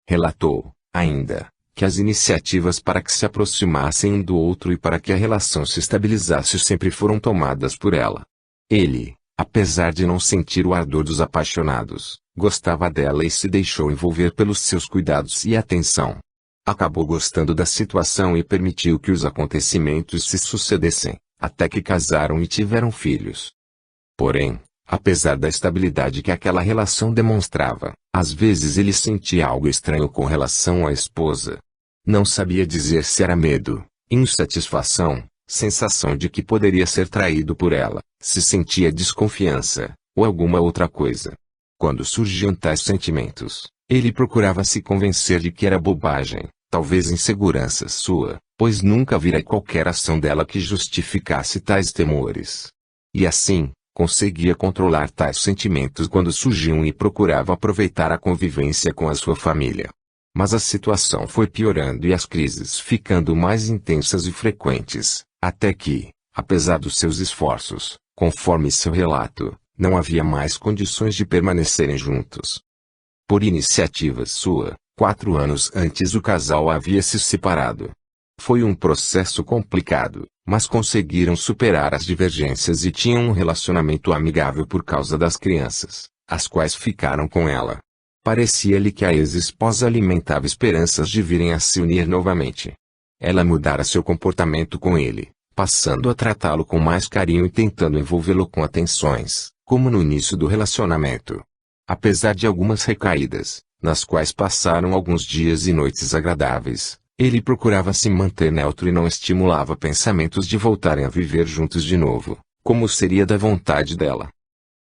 Relatou, ainda, que as iniciativas para que se aproximassem um do outro e para que a relação se estabilizasse sempre foram tomadas por ela. Ele, apesar de não sentir o ardor dos apaixonados, gostava dela e se deixou envolver pelos seus cuidados e atenção. Acabou gostando da situação e permitiu que os acontecimentos se sucedessem, até que casaram e tiveram filhos. Porém, apesar da estabilidade que aquela relação demonstrava, às vezes ele sentia algo estranho com relação à esposa. Não sabia dizer se era medo, insatisfação, sensação de que poderia ser traído por ela, se sentia desconfiança, ou alguma outra coisa. Quando surgiam tais sentimentos, ele procurava se convencer de que era bobagem, talvez insegurança sua, pois nunca vira qualquer ação dela que justificasse tais temores. E assim, conseguia controlar tais sentimentos quando surgiam e procurava aproveitar a convivência com a sua família. Mas a situação foi piorando e as crises ficando mais intensas e frequentes, até que, apesar dos seus esforços, conforme seu relato, não havia mais condições de permanecerem juntos. Por iniciativa sua, 4 anos antes o casal havia se separado. Foi um processo complicado, mas conseguiram superar as divergências e tinham um relacionamento amigável por causa das crianças, as quais ficaram com ela. Parecia-lhe que a ex-esposa alimentava esperanças de virem a se unir novamente. Ela mudara seu comportamento com ele, passando a tratá-lo com mais carinho e tentando envolvê-lo com atenções, como no início do relacionamento. Apesar de algumas recaídas, nas quais passaram alguns dias e noites agradáveis, ele procurava se manter neutro e não estimulava pensamentos de voltarem a viver juntos de novo, como seria da vontade dela.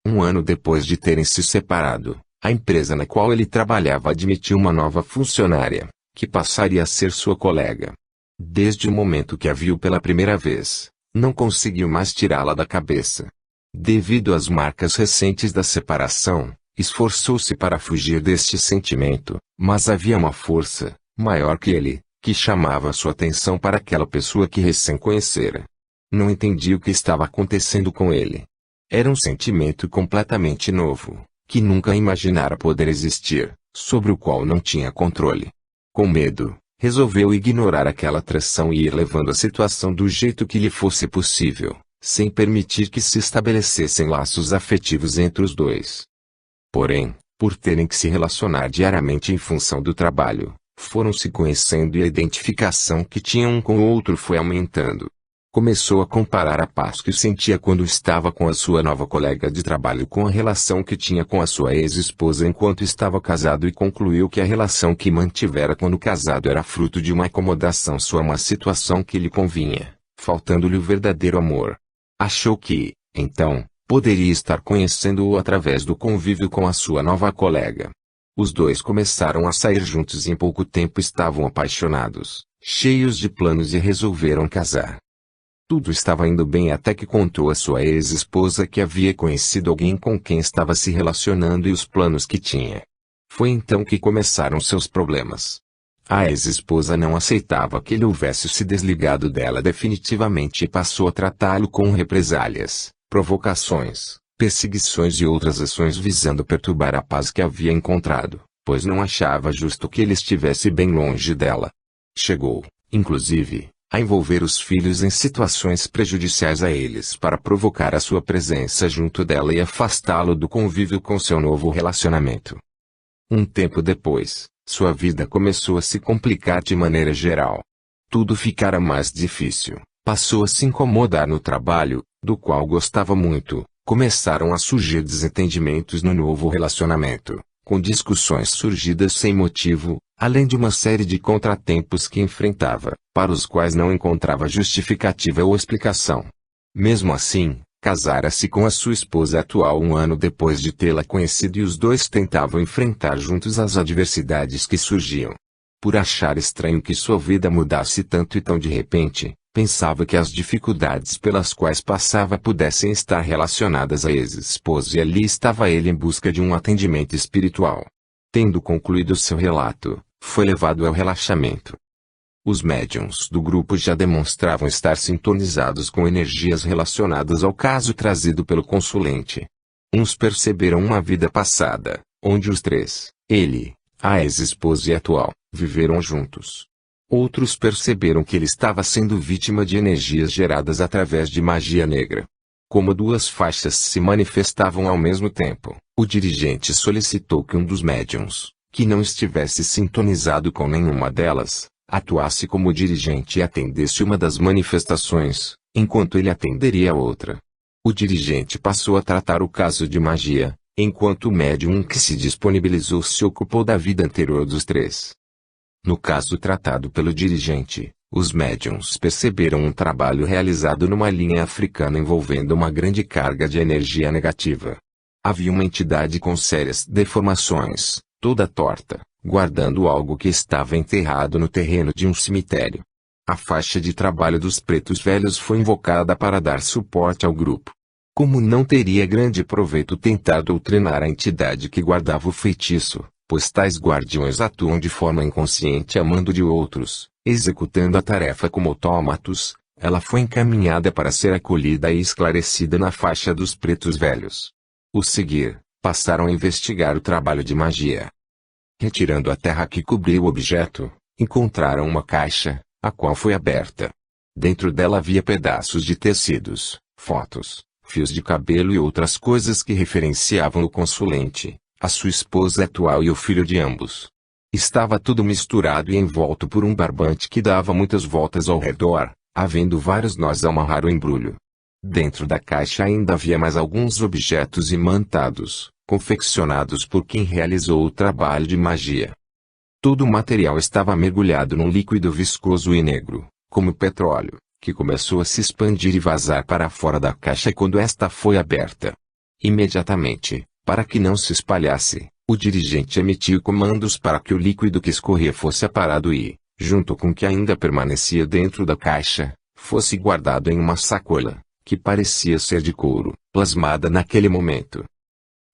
1 ano depois de terem se separado, a empresa na qual ele trabalhava admitiu uma nova funcionária, que passaria a ser sua colega. Desde o momento que a viu pela primeira vez, não conseguiu mais tirá-la da cabeça. Devido às marcas recentes da separação, esforçou-se para fugir deste sentimento, mas havia uma força, maior que ele, que chamava sua atenção para aquela pessoa que recém conhecera. Não entendia o que estava acontecendo com ele. Era um sentimento completamente novo, que nunca imaginara poder existir, sobre o qual não tinha controle. Com medo, resolveu ignorar aquela atração e ir levando a situação do jeito que lhe fosse possível, sem permitir que se estabelecessem laços afetivos entre os dois. Porém, por terem que se relacionar diariamente em função do trabalho, foram se conhecendo e a identificação que tinham um com o outro foi aumentando. Começou a comparar a paz que sentia quando estava com a sua nova colega de trabalho com a relação que tinha com a sua ex-esposa enquanto estava casado e concluiu que a relação que mantivera quando casado era fruto de uma acomodação sua a uma situação que lhe convinha, faltando-lhe o verdadeiro amor. Achou que, então, poderia estar conhecendo-o através do convívio com a sua nova colega. Os dois começaram a sair juntos e em pouco tempo estavam apaixonados, cheios de planos e resolveram casar. Tudo estava indo bem até que contou à sua ex-esposa que havia conhecido alguém com quem estava se relacionando e os planos que tinha. Foi então que começaram seus problemas. A ex-esposa não aceitava que ele houvesse se desligado dela definitivamente e passou a tratá-lo com represálias, provocações, perseguições e outras ações visando perturbar a paz que havia encontrado, pois não achava justo que ele estivesse bem longe dela. Chegou, inclusive, a envolver os filhos em situações prejudiciais a eles para provocar a sua presença junto dela e afastá-lo do convívio com seu novo relacionamento. Um tempo depois, sua vida começou a se complicar de maneira geral. Tudo ficara mais difícil, passou a se incomodar no trabalho, do qual gostava muito. Começaram a surgir desentendimentos no novo relacionamento, com discussões surgidas sem motivo, além de uma série de contratempos que enfrentava, para os quais não encontrava justificativa ou explicação. Mesmo assim, casara-se com a sua esposa atual um ano depois de tê-la conhecido e os dois tentavam enfrentar juntos as adversidades que surgiam. Por achar estranho que sua vida mudasse tanto e tão de repente, pensava que as dificuldades pelas quais passava pudessem estar relacionadas à ex-esposa e ali estava ele em busca de um atendimento espiritual. Tendo concluído seu relato, foi levado ao relaxamento. Os médiuns do grupo já demonstravam estar sintonizados com energias relacionadas ao caso trazido pelo consulente. Uns perceberam uma vida passada, onde os três, ele, a ex-esposa e a atual, viveram juntos. Outros perceberam que ele estava sendo vítima de energias geradas através de magia negra. Como duas faixas se manifestavam ao mesmo tempo, o dirigente solicitou que um dos médiuns, que não estivesse sintonizado com nenhuma delas, atuasse como dirigente e atendesse uma das manifestações, enquanto ele atenderia a outra. O dirigente passou a tratar o caso de magia, enquanto o médium que se disponibilizou se ocupou da vida anterior dos três. No caso tratado pelo dirigente, os médiuns perceberam um trabalho realizado numa linha africana envolvendo uma grande carga de energia negativa. Havia uma entidade com sérias deformações, toda torta, guardando algo que estava enterrado no terreno de um cemitério. A faixa de trabalho dos pretos velhos foi invocada para dar suporte ao grupo. Como não teria grande proveito tentar doutrinar a entidade que guardava o feitiço, pois tais guardiões atuam de forma inconsciente a mando de outros, executando a tarefa como autômatos, ela foi encaminhada para ser acolhida e esclarecida na faixa dos pretos velhos. Os seguir, passaram a investigar o trabalho de magia. Retirando a terra que cobriu o objeto, encontraram uma caixa, a qual foi aberta. Dentro dela havia pedaços de tecidos, fotos, fios de cabelo e outras coisas que referenciavam o consulente, a sua esposa atual e o filho de ambos. Estava tudo misturado e envolto por um barbante que dava muitas voltas ao redor, havendo vários nós a amarrar o embrulho. Dentro da caixa ainda havia mais alguns objetos imantados, confeccionados por quem realizou o trabalho de magia. Todo o material estava mergulhado num líquido viscoso e negro, como petróleo, que começou a se expandir e vazar para fora da caixa quando esta foi aberta. Imediatamente, para que não se espalhasse, o dirigente emitiu comandos para que o líquido que escorria fosse aparado e, junto com o que ainda permanecia dentro da caixa, fosse guardado em uma sacola, que parecia ser de couro, plasmada naquele momento.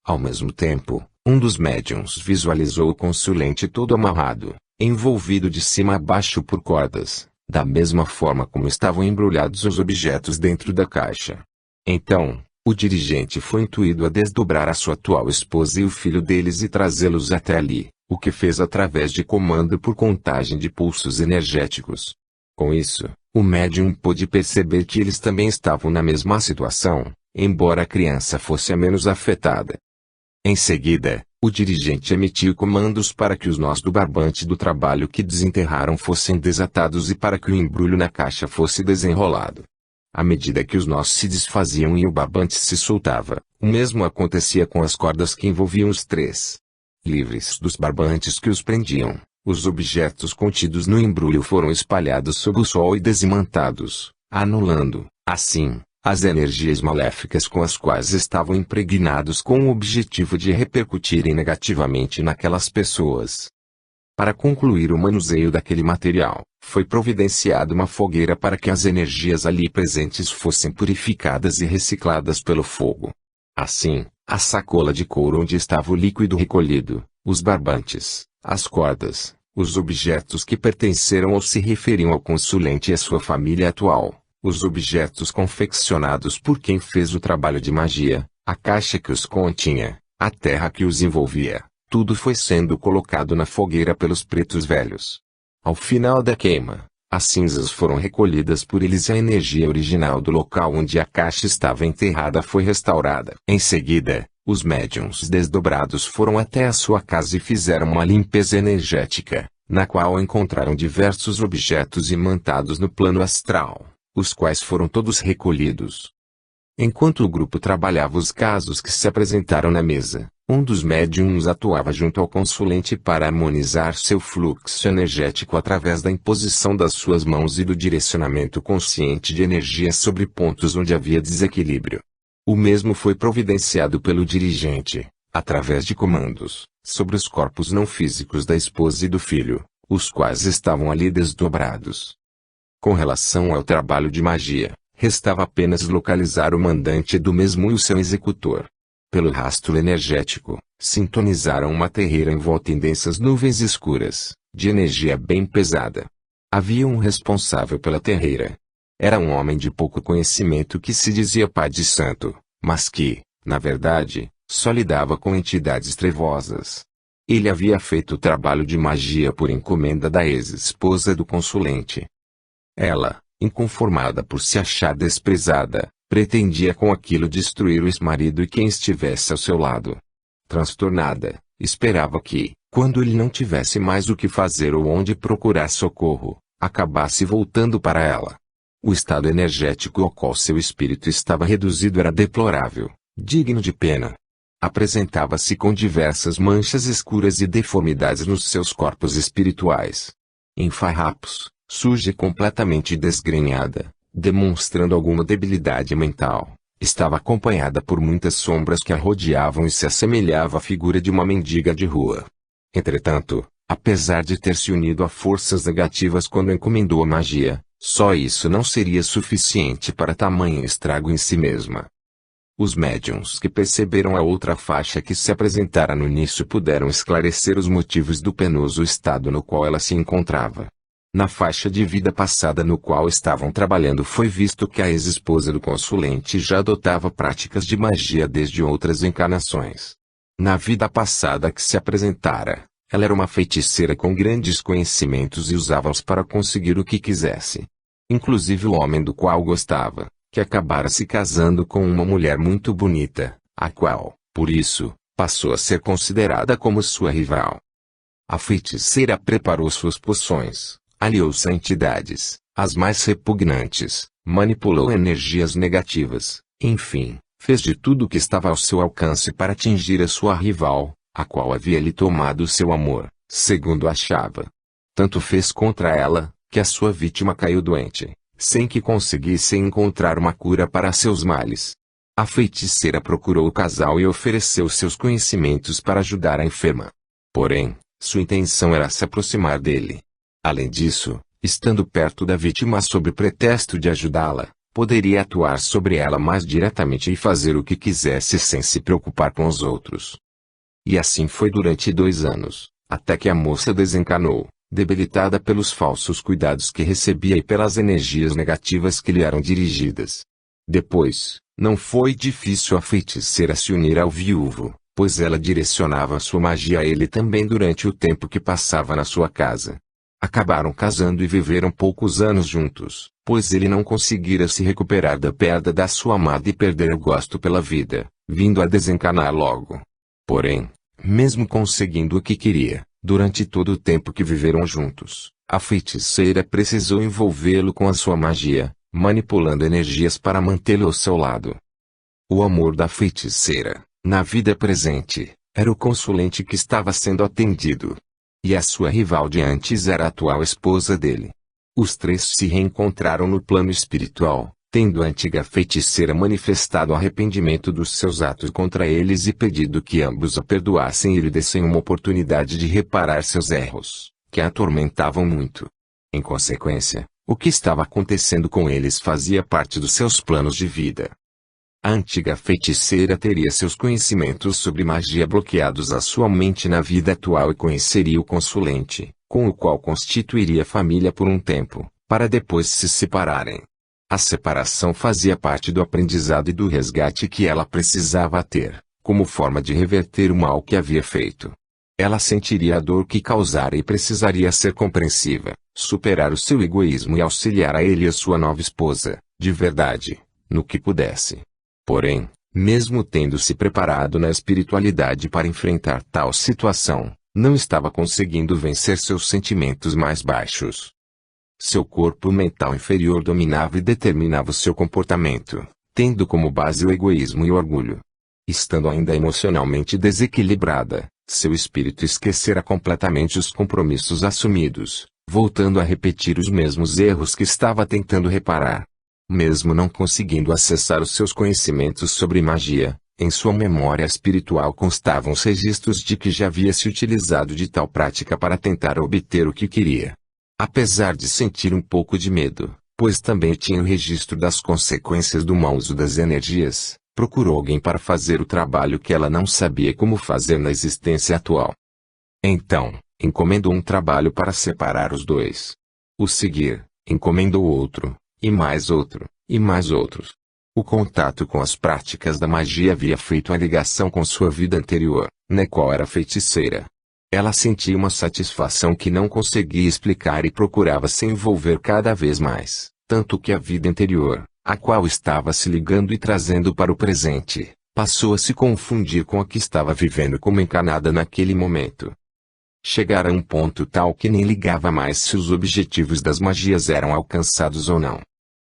Ao mesmo tempo, um dos médiuns visualizou o consulente todo amarrado, envolvido de cima a baixo por cordas, da mesma forma como estavam embrulhados os objetos dentro da caixa. Então, o dirigente foi intuído a desdobrar a sua atual esposa e o filho deles e trazê-los até ali, o que fez através de comando por contagem de pulsos energéticos. Com isso, o médium pôde perceber que eles também estavam na mesma situação, embora a criança fosse a menos afetada. Em seguida, o dirigente emitiu comandos para que os nós do barbante do trabalho que desenterraram fossem desatados e para que o embrulho na caixa fosse desenrolado. À medida que os nós se desfaziam e o barbante se soltava, o mesmo acontecia com as cordas que envolviam os três. Livres dos barbantes que os prendiam, os objetos contidos no embrulho foram espalhados sob o sol e desimantados, anulando, assim, as energias maléficas com as quais estavam impregnados com o objetivo de repercutirem negativamente naquelas pessoas. Para concluir o manuseio daquele material, foi providenciada uma fogueira para que as energias ali presentes fossem purificadas e recicladas pelo fogo. Assim, a sacola de couro onde estava o líquido recolhido, os barbantes, as cordas, os objetos que pertenceram ou se referiam ao consulente e à sua família atual, os objetos confeccionados por quem fez o trabalho de magia, a caixa que os continha, a terra que os envolvia, tudo foi sendo colocado na fogueira pelos pretos velhos. Ao final da queima, as cinzas foram recolhidas por eles e a energia original do local onde a caixa estava enterrada foi restaurada. Em seguida, os médiuns desdobrados foram até a sua casa e fizeram uma limpeza energética, na qual encontraram diversos objetos imantados no plano astral, os quais foram todos recolhidos. Enquanto o grupo trabalhava os casos que se apresentaram na mesa, Um dos médiums atuava junto ao consulente para harmonizar seu fluxo energético através da imposição das suas mãos e do direcionamento consciente de energia sobre pontos onde havia desequilíbrio. O mesmo foi providenciado pelo dirigente, através de comandos, sobre os corpos não físicos da esposa e do filho, os quais estavam ali desdobrados. Com relação ao trabalho de magia, restava apenas localizar o mandante do mesmo e o seu executor. Pelo rastro energético, sintonizaram uma terreira envolta em densas nuvens escuras, de energia bem pesada. Havia um responsável pela terreira. Era um homem de pouco conhecimento que se dizia pai de santo, mas que, na verdade, só lidava com entidades trevosas. Ele havia feito o trabalho de magia por encomenda da ex-esposa do consulente. Ela, inconformada por se achar desprezada, pretendia com aquilo destruir o ex-marido e quem estivesse ao seu lado. Transtornada, esperava que, quando ele não tivesse mais o que fazer ou onde procurar socorro, acabasse voltando para ela. O estado energético ao qual seu espírito estava reduzido era deplorável, digno de pena. Apresentava-se com diversas manchas escuras e deformidades nos seus corpos espirituais. Em farrapos, suja e completamente desgrenhada, demonstrando alguma debilidade mental, estava acompanhada por muitas sombras que a rodeavam e se assemelhava à figura de uma mendiga de rua. Entretanto, apesar de ter se unido a forças negativas quando encomendou a magia, só isso não seria suficiente para tamanho estrago em si mesma. Os médiuns que perceberam a outra faixa que se apresentara no início puderam esclarecer os motivos do penoso estado no qual ela se encontrava. Na faixa de vida passada no qual estavam trabalhando foi visto que a ex-esposa do consulente já adotava práticas de magia desde outras encarnações. Na vida passada que se apresentara, ela era uma feiticeira com grandes conhecimentos e usava-os para conseguir o que quisesse. Inclusive o homem do qual gostava, que acabara se casando com uma mulher muito bonita, a qual, por isso, passou a ser considerada como sua rival. A feiticeira preparou suas poções, aliou-se a entidades, as mais repugnantes, manipulou energias negativas, enfim, fez de tudo o que estava ao seu alcance para atingir a sua rival, a qual havia lhe tomado seu amor, segundo achava. Tanto fez contra ela, que a sua vítima caiu doente, sem que conseguisse encontrar uma cura para seus males. A feiticeira procurou o casal e ofereceu seus conhecimentos para ajudar a enferma. Porém, sua intenção era se aproximar dele. Além disso, estando perto da vítima sob pretexto de ajudá-la, poderia atuar sobre ela mais diretamente e fazer o que quisesse sem se preocupar com os outros. E assim foi durante 2 anos, até que a moça desencanou, debilitada pelos falsos cuidados que recebia e pelas energias negativas que lhe eram dirigidas. Depois, não foi difícil a feiticeira se unir ao viúvo, pois ela direcionava sua magia a ele também durante o tempo que passava na sua casa. Acabaram casando e viveram poucos anos juntos, pois ele não conseguira se recuperar da perda da sua amada e perder o gosto pela vida, vindo a desencanar logo. Porém, mesmo conseguindo o que queria, durante todo o tempo que viveram juntos, a feiticeira precisou envolvê-lo com a sua magia, manipulando energias para mantê-lo ao seu lado. O amor da feiticeira, na vida presente, era o consulente que estava sendo atendido. E a sua rival de antes era a atual esposa dele. Os 3 se reencontraram no plano espiritual, tendo a antiga feiticeira manifestado arrependimento dos seus atos contra eles e pedido que ambos a perdoassem e lhe dessem uma oportunidade de reparar seus erros, que a atormentavam muito. Em consequência, o que estava acontecendo com eles fazia parte dos seus planos de vida. A antiga feiticeira teria seus conhecimentos sobre magia bloqueados à sua mente na vida atual e conheceria o consulente, com o qual constituiria família por um tempo, para depois se separarem. A separação fazia parte do aprendizado e do resgate que ela precisava ter, como forma de reverter o mal que havia feito. Ela sentiria a dor que causara e precisaria ser compreensiva, superar o seu egoísmo e auxiliar a ele e a sua nova esposa, de verdade, no que pudesse. Porém, mesmo tendo se preparado na espiritualidade para enfrentar tal situação, não estava conseguindo vencer seus sentimentos mais baixos. Seu corpo mental inferior dominava e determinava o seu comportamento, tendo como base o egoísmo e o orgulho. Estando ainda emocionalmente desequilibrada, seu espírito esquecera completamente os compromissos assumidos, voltando a repetir os mesmos erros que estava tentando reparar. Mesmo não conseguindo acessar os seus conhecimentos sobre magia, em sua memória espiritual constavam os registros de que já havia se utilizado de tal prática para tentar obter o que queria. Apesar de sentir um pouco de medo, pois também tinha o registro das consequências do mau uso das energias, procurou alguém para fazer o trabalho que ela não sabia como fazer na existência atual. Então, encomendou um trabalho para separar os dois. O seguir, encomendou outro, e mais outro, e mais outros. O contato com as práticas da magia havia feito a ligação com sua vida anterior, na qual era feiticeira. Ela sentia uma satisfação que não conseguia explicar e procurava se envolver cada vez mais, tanto que a vida anterior, a qual estava se ligando e trazendo para o presente, passou a se confundir com a que estava vivendo como encarnada naquele momento. Chegara a um ponto tal que nem ligava mais se os objetivos das magias eram alcançados ou não.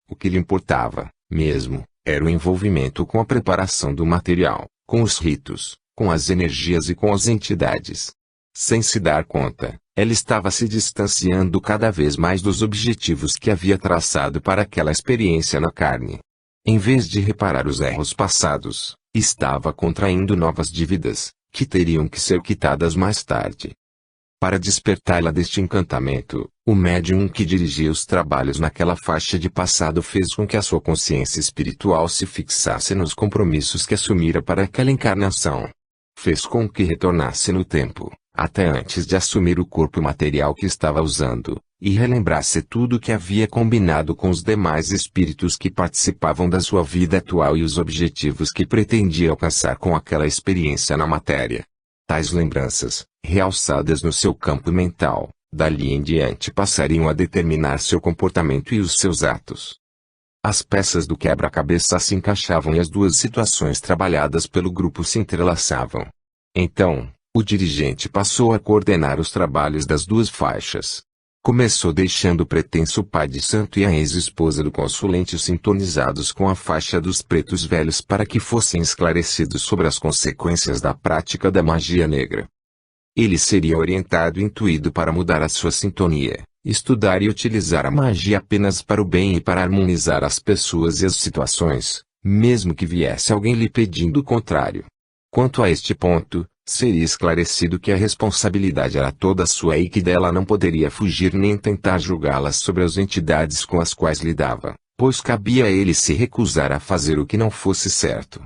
O que lhe importava, mesmo, era o envolvimento com a preparação do material, com os ritos, com as energias e com as entidades. Sem se dar conta, ela estava se distanciando cada vez mais dos objetivos que havia traçado para aquela experiência na carne. Em vez de reparar os erros passados, estava contraindo novas dívidas, que teriam que ser quitadas mais tarde. Para despertá-la deste encantamento, o médium que dirigia os trabalhos naquela faixa de passado fez com que a sua consciência espiritual se fixasse nos compromissos que assumira para aquela encarnação. Fez com que retornasse no tempo, até antes de assumir o corpo material que estava usando, e relembrasse tudo o que havia combinado com os demais espíritos que participavam da sua vida atual e os objetivos que pretendia alcançar com aquela experiência na matéria. Tais lembranças, realçadas no seu campo mental, dali em diante passariam a determinar seu comportamento e os seus atos. As peças do quebra-cabeça se encaixavam e as duas situações trabalhadas pelo grupo se entrelaçavam. Então, o dirigente passou a coordenar os trabalhos das duas faixas. Começou deixando o pretenso pai de santo e a ex-esposa do consulente sintonizados com a faixa dos pretos velhos para que fossem esclarecidos sobre as consequências da prática da magia negra. Ele seria orientado e intuído para mudar a sua sintonia, estudar e utilizar a magia apenas para o bem e para harmonizar as pessoas e as situações, mesmo que viesse alguém lhe pedindo o contrário. Quanto a este ponto, seria esclarecido que a responsabilidade era toda sua e que dela não poderia fugir nem tentar julgá-las sobre as entidades com as quais lidava, pois cabia a ele se recusar a fazer o que não fosse certo.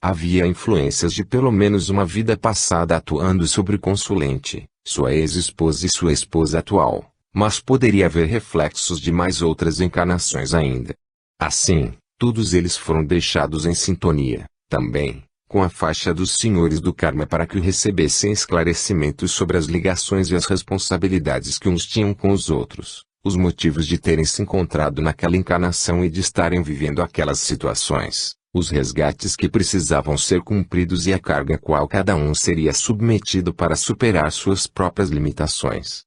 Havia influências de pelo menos uma vida passada atuando sobre o consulente, sua ex-esposa e sua esposa atual, mas poderia haver reflexos de mais outras encarnações ainda. Assim, todos eles foram deixados em sintonia, também, com a faixa dos senhores do karma para que recebessem esclarecimentos sobre as ligações e as responsabilidades que uns tinham com os outros, os motivos de terem se encontrado naquela encarnação e de estarem vivendo aquelas situações, os resgates que precisavam ser cumpridos e a carga a qual cada um seria submetido para superar suas próprias limitações.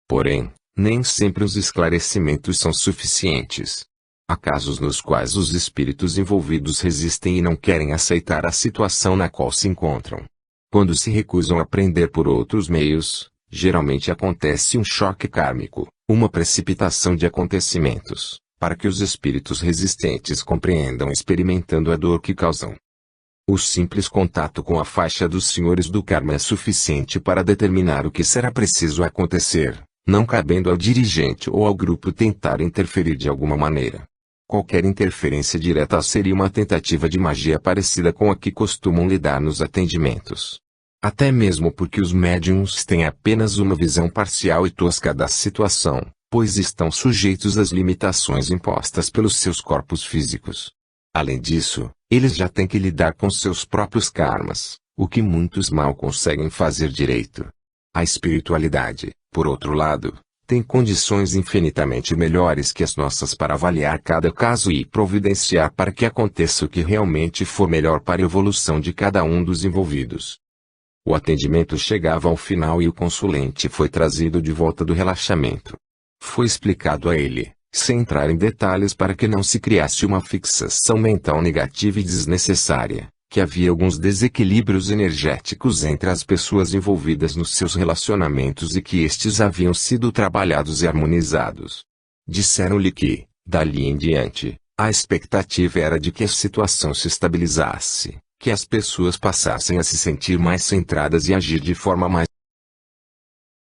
Porém, nem sempre os esclarecimentos são suficientes. Há casos nos quais os espíritos envolvidos resistem e não querem aceitar a situação na qual se encontram. Quando se recusam a aprender por outros meios, geralmente acontece um choque kármico, uma precipitação de acontecimentos, para que os espíritos resistentes compreendam experimentando a dor que causam. O simples contato com a faixa dos senhores do karma é suficiente para determinar o que será preciso acontecer, não cabendo ao dirigente ou ao grupo tentar interferir de alguma maneira. Qualquer interferência direta seria uma tentativa de magia parecida com a que costumam lidar nos atendimentos. Até mesmo porque os médiums têm apenas uma visão parcial e tosca da situação, pois estão sujeitos às limitações impostas pelos seus corpos físicos. Além disso, eles já têm que lidar com seus próprios karmas, o que muitos mal conseguem fazer direito. A espiritualidade, por outro lado, tem condições infinitamente melhores que as nossas para avaliar cada caso e providenciar para que aconteça o que realmente for melhor para a evolução de cada um dos envolvidos. O atendimento chegava ao final e o consulente foi trazido de volta do relaxamento. Foi explicado a ele, sem entrar em detalhes para que não se criasse uma fixação mental negativa e desnecessária, que havia alguns desequilíbrios energéticos entre as pessoas envolvidas nos seus relacionamentos e que estes haviam sido trabalhados e harmonizados. Disseram-lhe que, dali em diante, a expectativa era de que a situação se estabilizasse, que as pessoas passassem a se sentir mais centradas e agir de forma mais